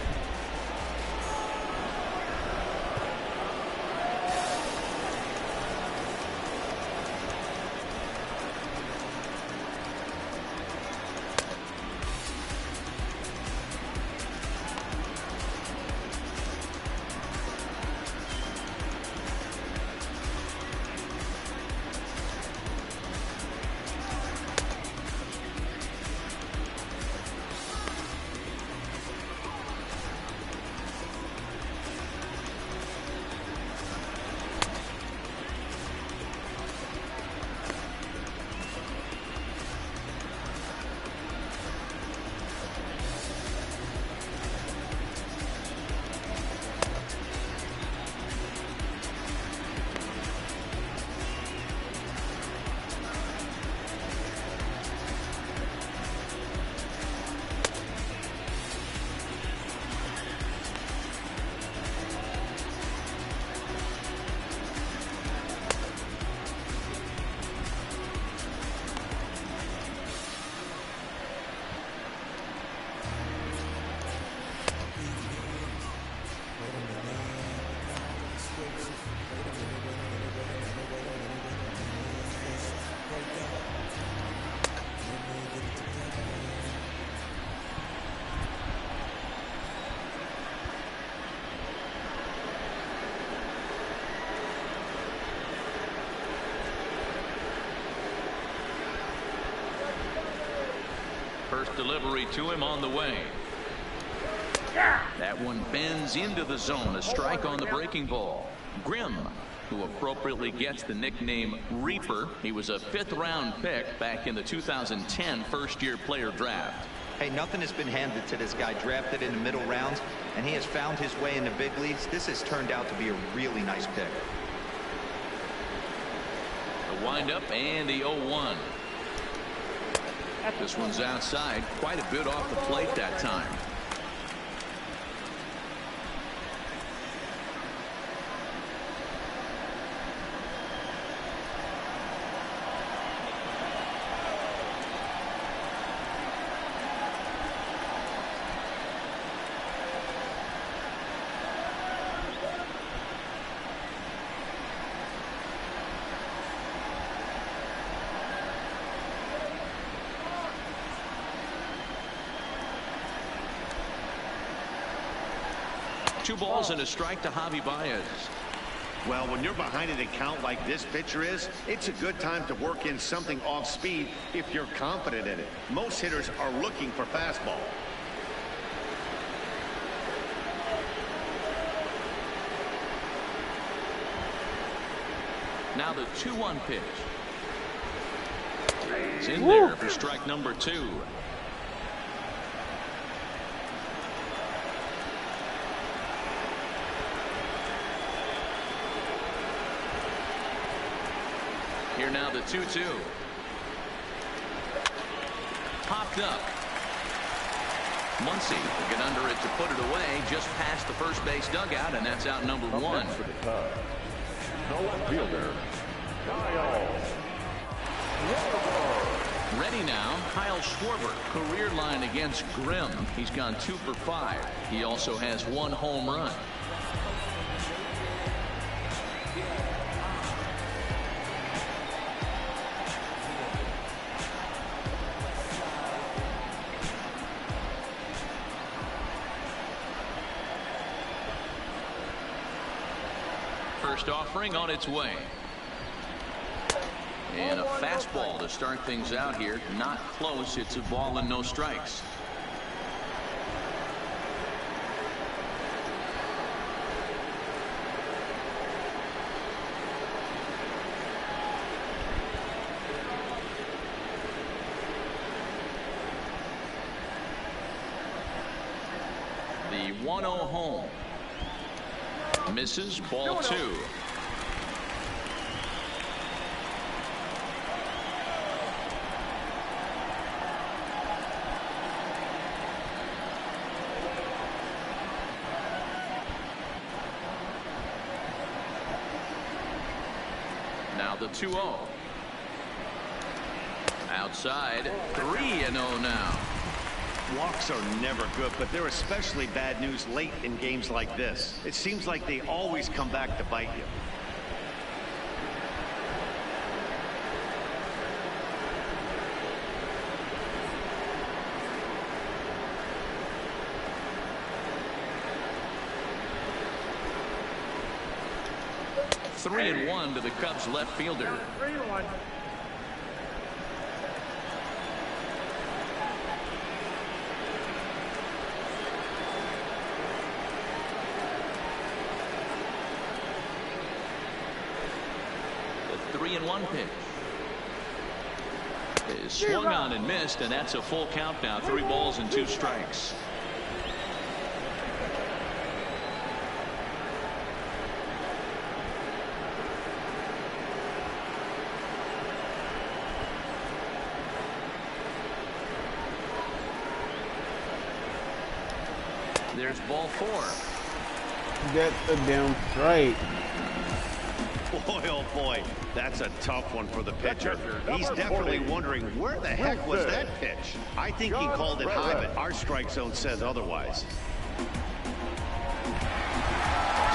First delivery to him on the way. That one bends into the zone. A strike on the breaking ball. Grimm, who appropriately gets the nickname Reaper. He was a 5th-round pick back in the 2010 first-year player draft. Hey, nothing has been handed to this guy. Drafted in the middle rounds, and he has found his way in the big leagues. This has turned out to be a really nice pick. The windup and the 0-1. This one's outside, quite a bit off the plate that time. Two balls and a strike to Javi Baez. Well, when you're behind an account like this pitcher is, it's a good time to work in something off speed if you're confident in it. Most hitters are looking for fastball. Now the 2-1 pitch. It's in there for strike number 2. Here now the 2-2. Popped up. Muncy will get under it to put it away just past the first base dugout, and that's out number 1. For the Cubs, no fielder, Kyle. Ready now, Kyle Schwarber. Career line against Grimm. He's gone 2 for 5. He also has 1 home run. First offering on its way. And a fastball to start things out here. Not close. It's a ball and no strikes. The 1-0 home. Misses. Ball 2. Now the 2-0. Outside. 3-0 now. Walks are never good, but they're especially bad news late in games like this. It seems like they always come back to bite you. Three and one to the Cubs left fielder. 3-1. The 3-1 pitch is swung on and missed, and that's a full count now. 3 balls and 2 strikes. There's ball 4. Get the damn strike. Boy, oh boy, that's a tough one for the pitcher. He's definitely wondering where the heck was that pitch. I think he called it high, but our strike zone says otherwise. So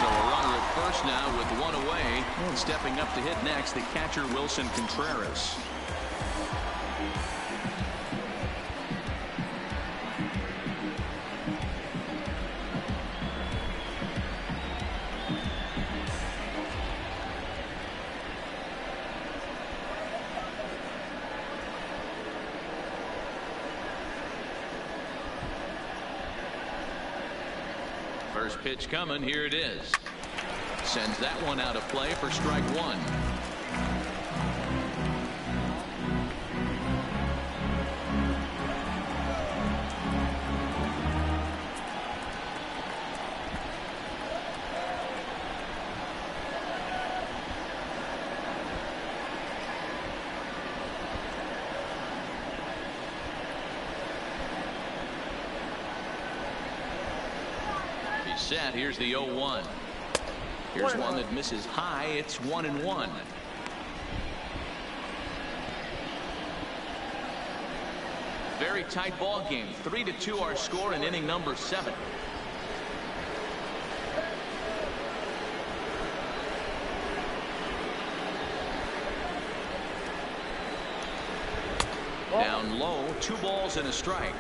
a runner at first now with 1 away. And stepping up to hit next, the catcher Wilson Contreras. First pitch coming. Here it is. Sends that one out of play for strike 1. Set. Here's the 0-1. Here's one that misses high. It's 1-1. Very tight ball game. 3-2 our score in inning number 7. Down low. 2 balls and a strike.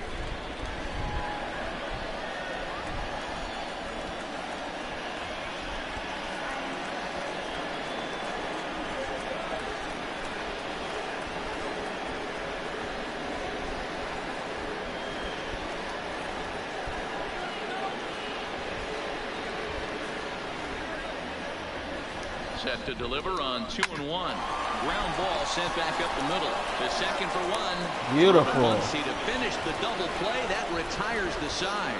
Set to deliver on 2-1. Ground ball sent back up the middle. The second for 1. Beautiful. See to finish the double play. That retires the side.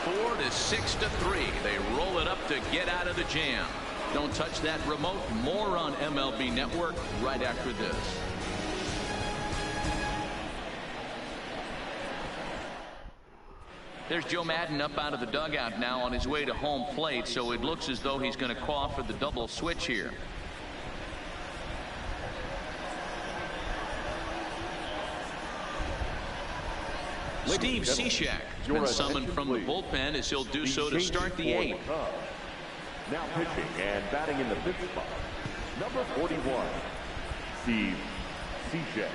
4 to 6 to 3. They roll it up to get out of the jam. Don't touch that remote. More on MLB Network right after this. There's Joe Madden up out of the dugout now on his way to home plate, so it looks as though he's going to call for the double switch here. Steve Cishek has been summoned from the bullpen as he'll do so to start the 8th. Now pitching and batting in the 5th spot, number 41, Steve Cishek.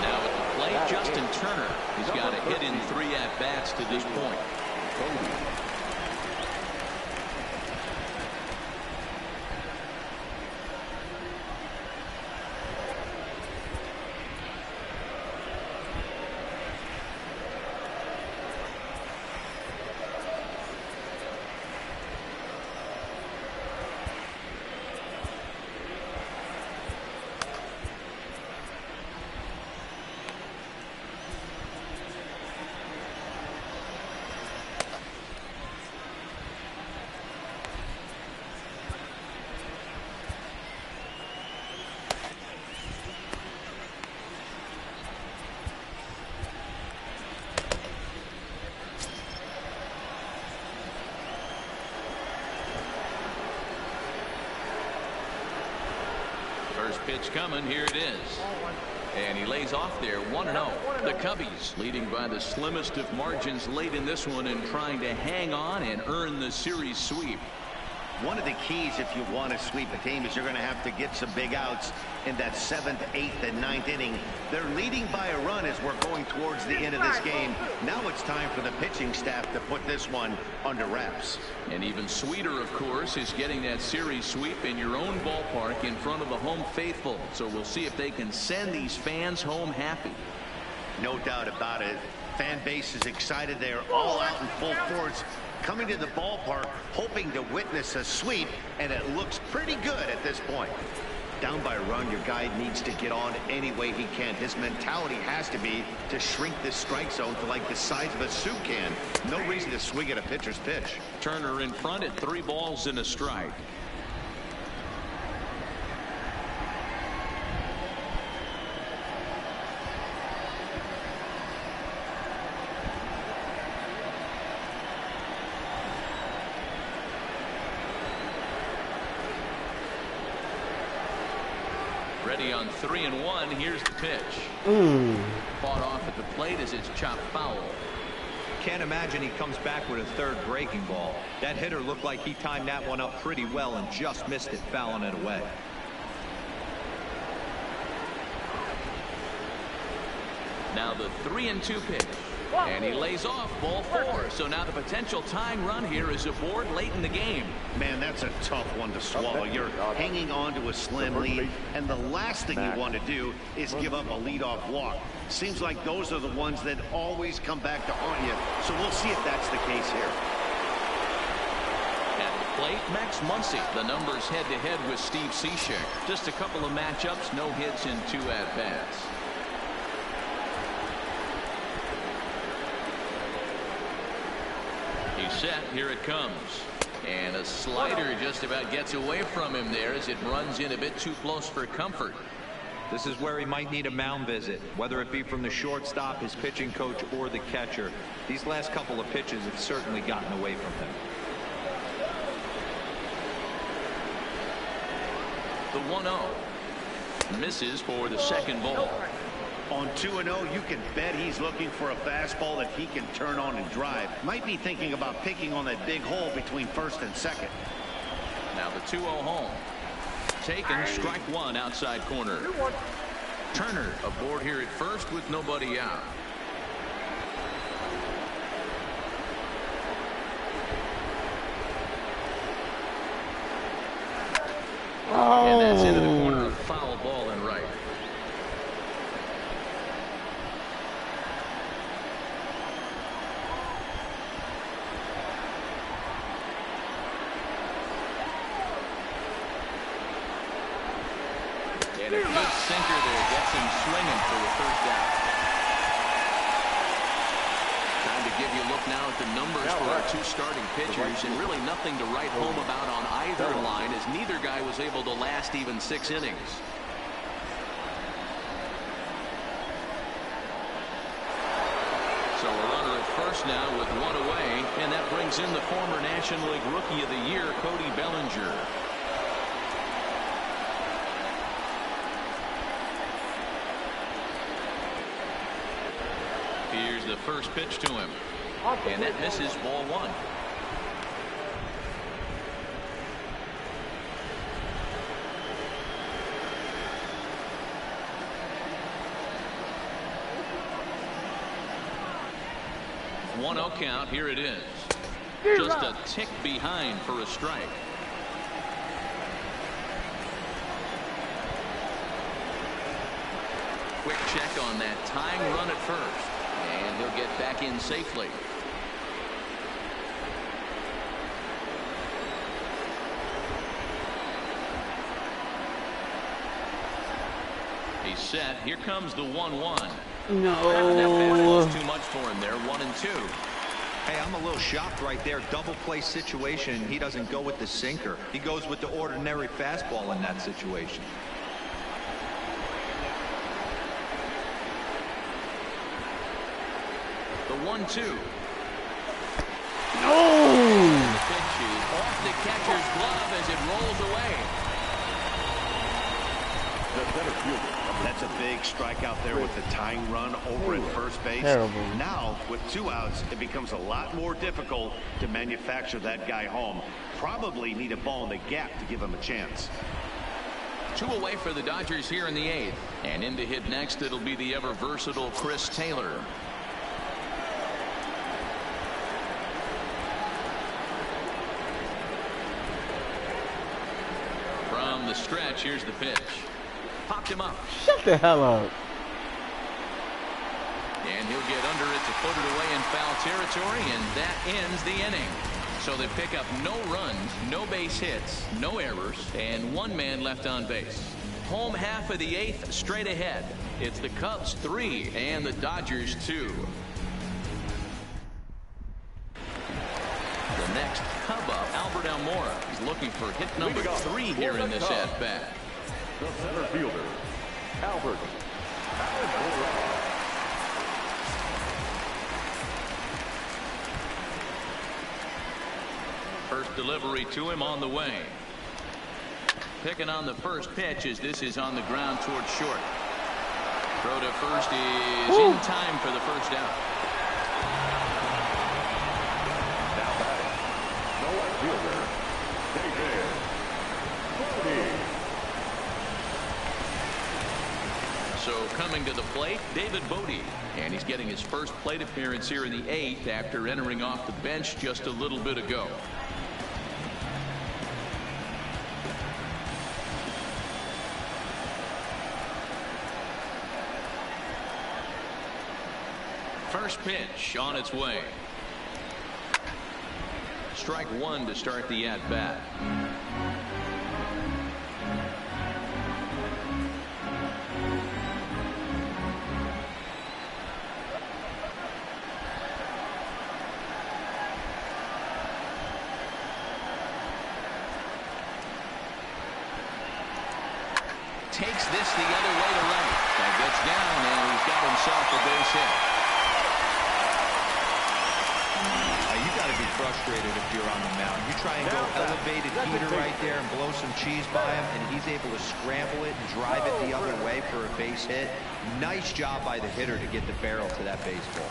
Now at the plate, Justin Turner. He's got a hit in 3 at-bats to this point. First pitch coming. Here it is. And he lays off there 1-0. The Cubbies leading by the slimmest of margins late in this one and trying to hang on and earn the series sweep. One of the keys if you want to sweep a team is you're going to have to get some big outs in that 7th, 8th, and 9th inning. They're leading by a run as we're going towards the end of this game. Now it's time for the pitching staff to put this one under wraps. And even sweeter, of course, is getting that series sweep in your own ballpark in front of the home faithful. So we'll see if they can send these fans home happy. No doubt about it. Fan base is excited. They're all out in full force, coming to the ballpark, hoping to witness a sweep, and it looks pretty good at this point. Down by a run, your guy needs to get on any way he can. His mentality has to be to shrink this strike zone to like the size of a soup can. No reason to swing at a pitcher's pitch. Turner in front at 3 balls and a strike. Ready on 3-1. Here's the pitch. Fought off at the plate as it's chopped foul. Can't imagine he comes back with a third breaking ball. That hitter looked like he timed that one up pretty well and just missed it, fouling it away. Now the 3-2 pitch. And he lays off ball 4. So now the potential tying run here is aboard late in the game. Man, that's a tough one to swallow. You're hanging on to a slim lead, and the last thing you want to do is give up a leadoff walk. Seems like those are the ones that always come back to haunt you. So we'll see if that's the case here. At the plate, Max Muncy. The numbers head-to-head with Steve Cishek. Just a couple of matchups, no hits in 2 at-bats. He's set. Here it comes. And a slider just about gets away from him there as it runs in a bit too close for comfort. This is where he might need a mound visit, whether it be from the shortstop, his pitching coach, or the catcher. These last couple of pitches have certainly gotten away from him. The 1-0. Misses for the second ball. On 2-0, you can bet he's looking for a fastball that he can turn on and drive. Might be thinking about picking on that big hole between first and second. Now the 2-0 home. Taken, strike 1 outside corner. Turner aboard here at first with nobody out. And that's into the corner, a foul ball and right. And a good sinker there gets him swinging for the first down. Time to give you a look now at the numbers for our 2 starting pitchers, and really nothing to write home about on either line, as neither guy was able to last even 6 innings. So a runner at first now with 1 away, and that brings in the former National League Rookie of the Year, Cody Bellinger. Here's the first pitch to him, and that misses ball 1. One 0 count. Here it is. Just a tick behind for a strike. Quick check on that tying run at first. And he'll get back in safely. He's set. Here comes the 1-1. No. That too much for him there. 1-2. Hey, I'm a little shocked right there. Double play situation. He doesn't go with the sinker. He goes with the ordinary fastball in that situation. The 1-2. No. Pitch is off the catcher's glove as it rolls away. the center fielder. That's a big strikeout there with the tying run over at first base. Terrible. Now, with 2 outs, it becomes a lot more difficult to manufacture that guy home. Probably need a ball in the gap to give him a chance. 2 away for the Dodgers here in the 8th. And in to hit next, it'll be the ever versatile Chris Taylor. From the stretch, here's the pitch. Popped him up. Shut the hell up. And he'll get under it to put it away in foul territory, and that ends the inning. So they pick up no runs, no base hits, no errors, and 1 man left on base. Home half of the 8th straight ahead. It's the Cubs 3 and the Dodgers 2. The next Cub up, Albert Almora. He's looking for hit number 3 here in this at-bat. The center fielder, Albert Almora. First delivery to him on the way. Picking on the first pitch as this is on the ground towards short. Throw to first is in time for the first out. Now batting, the left fielder, David Bodie. So coming to the plate, David Bodie. And he's getting his first plate appearance here in the 8th after entering off the bench just a little bit ago. First pitch on its way. Strike 1 to start the at-bat. Takes this the other way to right. That gets down, and he's got himself a base hit. You got to be frustrated if you're on the mound. You try and go elevated heater right there and blow some cheese by him, and he's able to scramble it and drive it the other way for a base hit. Nice job by the hitter to get the barrel to that baseball.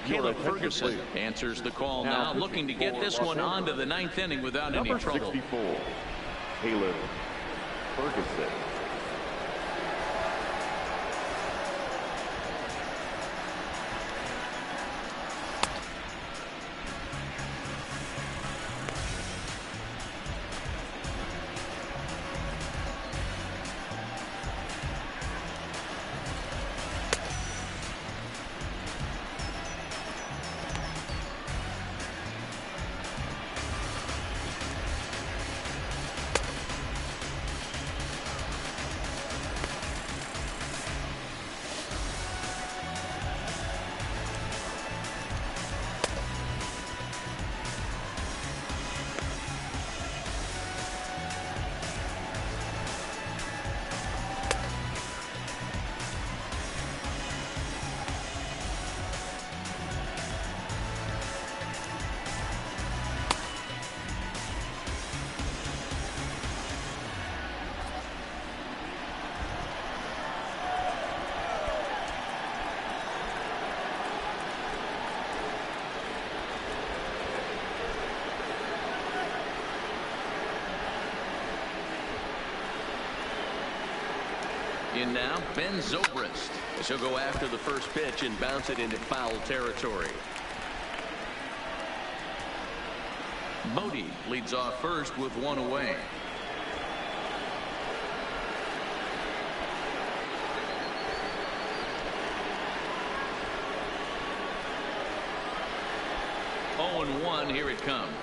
Caleb Ferguson answers the call now, looking to get this one on to the 9th inning without any trouble. 64, Caleb Ferguson. In now, Ben Zobrist. He'll go after the first pitch and bounce it into foul territory. Bodie leads off first with 1 away. Oh, 0-1, here it comes.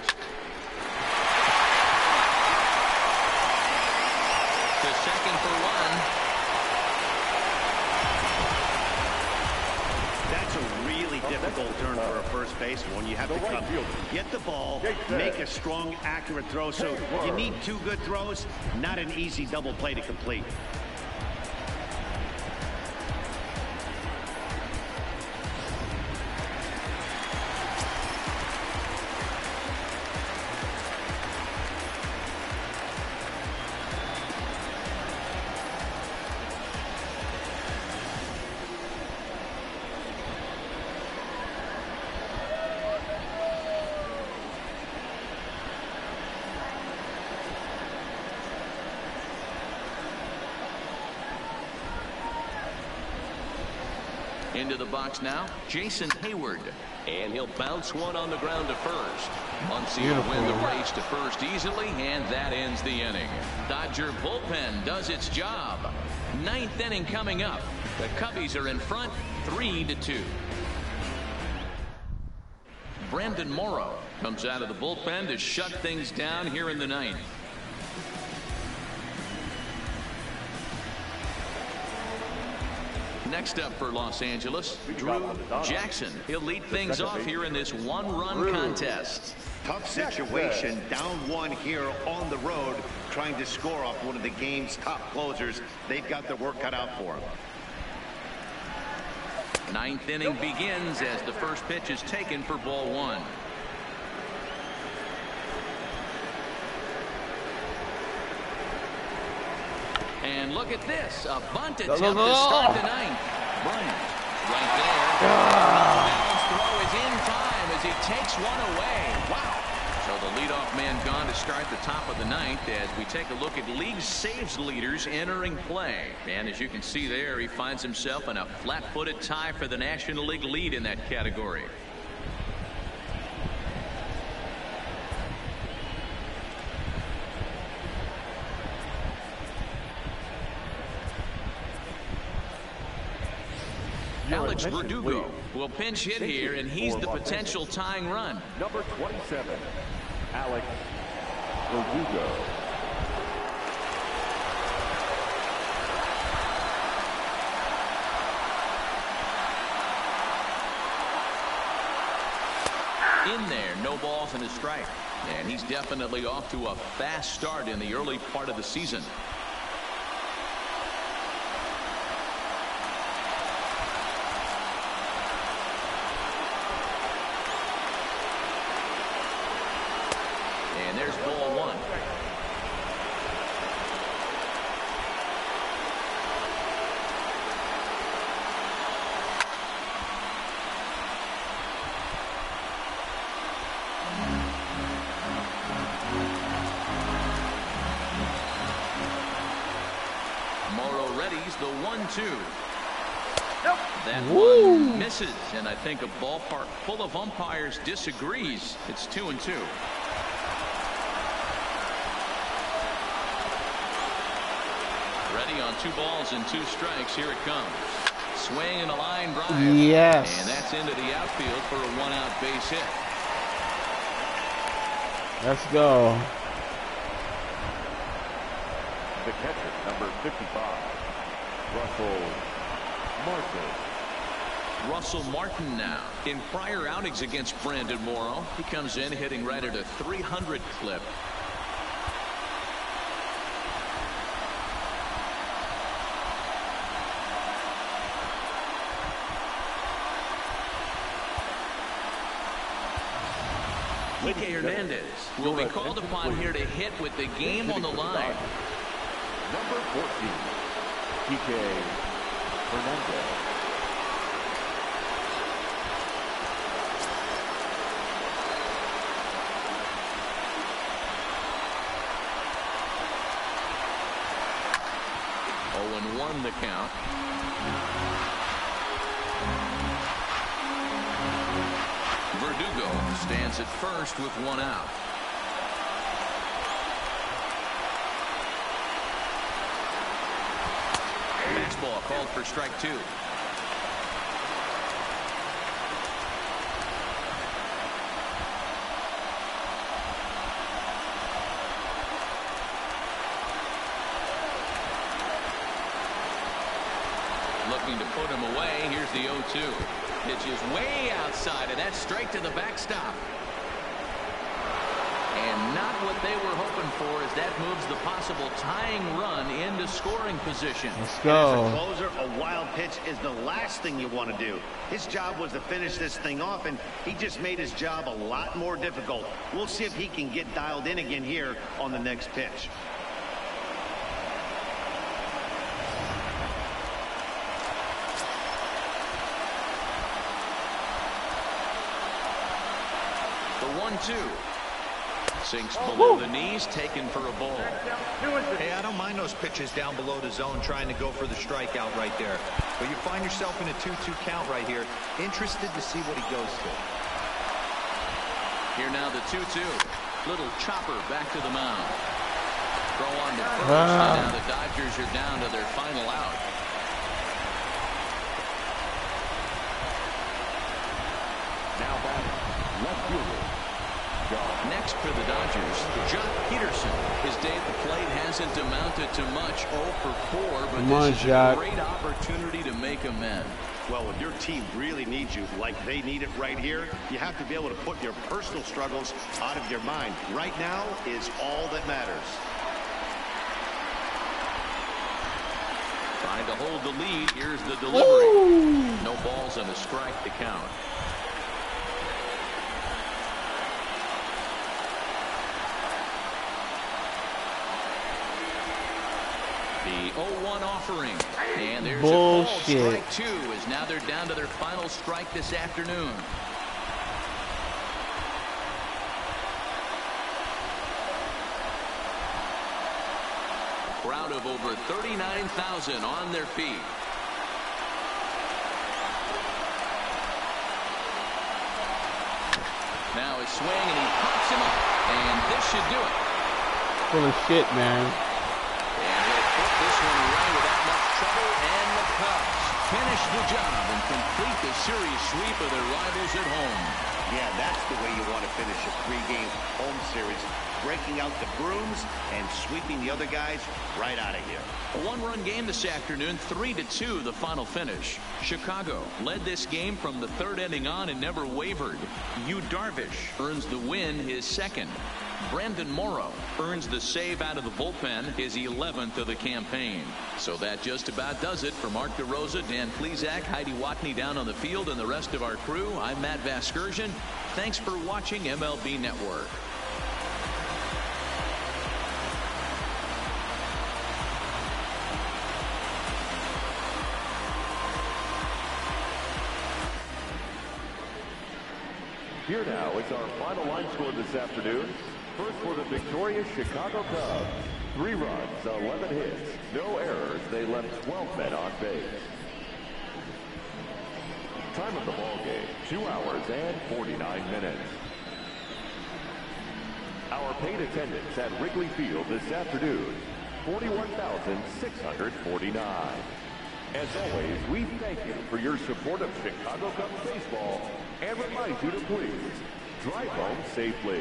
difficult turn for a first baseman. You have to come, get the ball, make a strong, accurate throw. So you need 2 good throws, not an easy double play to complete. Into the box now, Jason Hayward. And he'll bounce one on the ground to first. Muncy will win the race to first easily, and that ends the inning. Dodger bullpen does its job. 9th inning coming up. The Cubbies are in front, 3-2. Brandon Morrow comes out of the bullpen to shut things down here in the 9th. Next up for Los Angeles, Drew Jackson. He'll lead things off here in this 1-run contest. Tough situation, down 1 here on the road, trying to score off one of the game's top closers. They've got their work cut out for them. 9th inning begins as the first pitch is taken for ball 1. And look at this, a bunt attempt to start the 9th. Bryant right there. Balanced throw is in time as he takes one away. Wow. So the leadoff man gone to start the top of the 9th as we take a look at league saves leaders entering play. And as you can see there, he finds himself in a flat-footed tie for the National League lead in that category. Alex Verdugo will pinch hit here, and he's the potential tying run. Number 27, Alex Verdugo. In there, no balls and a strike. And he's definitely off to a fast start in the early part of the season. And there's ball 1. Morrow readies the 1-2. That one misses, and I think a ballpark full of umpires disagrees. It's 2-2. Ready on 2 balls and 2 strikes. Here it comes. Swing and a line drive. Yes. And that's into the outfield for a 1-out base hit. Let's go. The catcher, number 55, Russell Martin. Russell Martin now. In prior outings against Brandon Morrow, he comes in hitting right at a 300 clip. Kike Hernandez will be called upon here to hit with the game on the line. Number 14, Kike Hernandez. Oh, 1 the count. Verdugo stands at first with 1 out. Fastball called for strike 2. Looking to put him away. Here's the 0-2. pitch is way outside, and that's straight to the backstop. And not what they were hoping for, as that moves the possible tying run into scoring position. Let's go. As a closer, a wild pitch is the last thing you want to do. His job was to finish this thing off, and he just made his job a lot more difficult. We'll see if he can get dialed in again here on the next pitch. The 1-2. Sinks below the knees, taken for a ball. Hey, I don't mind those pitches down below the zone trying to go for the strikeout right there. But you find yourself in a 2-2 count right here. Interested to see what he goes to. Here now the 2-2. Little chopper back to the mound. Throw on to first. And now the Dodgers are down to their final out. Now back, left fielder. Next for the Dodgers, Jock Peterson. His day at the plate hasn't amounted to much, 0 for 4, but this is a great opportunity to make amends. Well, when your team really needs you, like they need it right here, you have to be able to put your personal struggles out of your mind. Right now is all that matters. Trying to hold the lead. Here's the delivery. No balls and a strike to count. The 0-1 offering. And there's bullshit. A call. Strike 2, as now they're down to their final strike this afternoon. A crowd of over 39,000 on their feet. Now his swing, and he pops him up. And this should do it. Full of shit, man. This one away without much trouble, and the Cubs finish the job and complete the series sweep of their rivals at home. Yeah, that's the way you want to finish a 3-game home series. Breaking out the brooms and sweeping the other guys right out of here. A 1-run game this afternoon, 3-2 the final finish. Chicago led this game from the 3rd inning on and never wavered. Darvish earns the win, his 2nd. Brandon Morrow earns the save out of the bullpen, his 11th of the campaign. So that just about does it. For Mark DeRosa, Dan Plesac, Heidi Watney down on the field, and the rest of our crew, I'm Matt Vasgersian. Thanks for watching MLB Network. Here now is our final line score this afternoon. First for the victorious Chicago Cubs. 3 runs, 11 hits, no errors. They left 12 men on base. Time of the ball game, 2 hours and 49 minutes. Our paid attendance at Wrigley Field this afternoon, 41,649. As always, we thank you for your support of Chicago Cubs baseball and remind you to please drive home safely.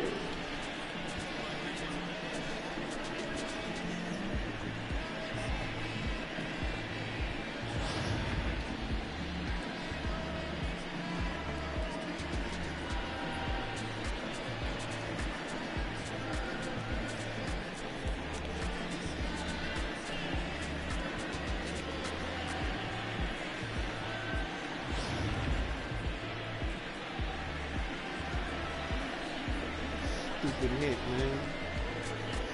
Stupid hit, man.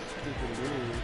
Stupid move.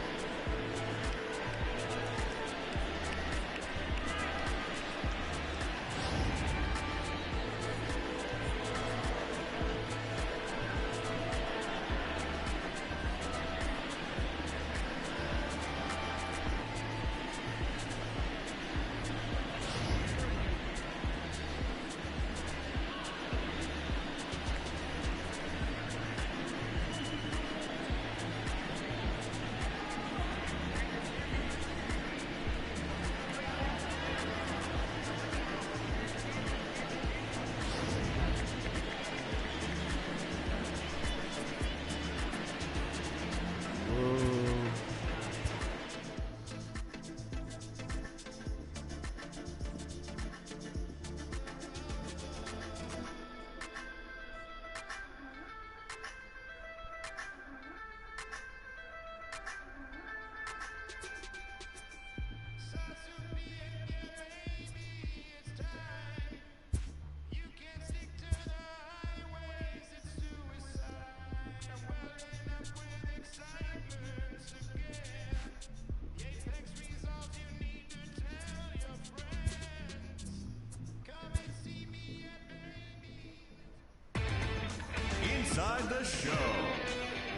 Inside the Show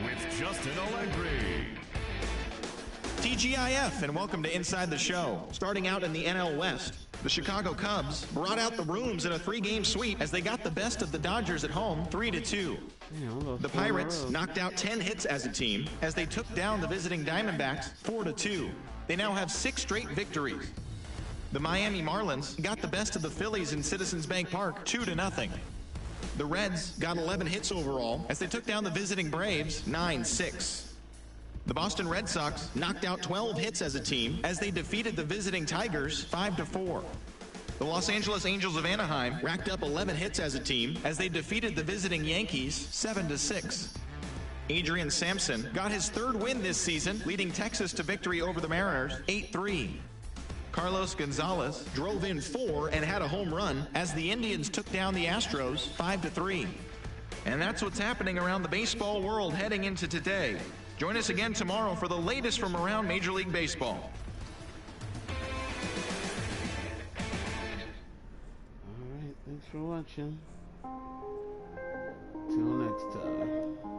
with Justin Allegri. TGIF, and welcome to Inside the Show. Starting out in the NL West, the Chicago Cubs brought out the rooms in a 3-game sweep as they got the best of the Dodgers at home, 3-2. The Pirates knocked out 10 hits as a team as they took down the visiting Diamondbacks 4-2. They now have 6 straight victories. The Miami Marlins got the best of the Phillies in Citizens Bank Park, 2-0. The Reds got 11 hits overall as they took down the visiting Braves 9-6. The Boston Red Sox knocked out 12 hits as a team as they defeated the visiting Tigers 5-4. The Los Angeles Angels of Anaheim racked up 11 hits as a team as they defeated the visiting Yankees 7-6. Adrian Sampson got his 3rd win this season, leading Texas to victory over the Mariners 8-3. Carlos Gonzalez drove in 4 and had a home run as the Indians took down the Astros 5-3. And that's what's happening around the baseball world heading into today. Join us again tomorrow for the latest from around Major League Baseball. All right, thanks for watching. Till next time.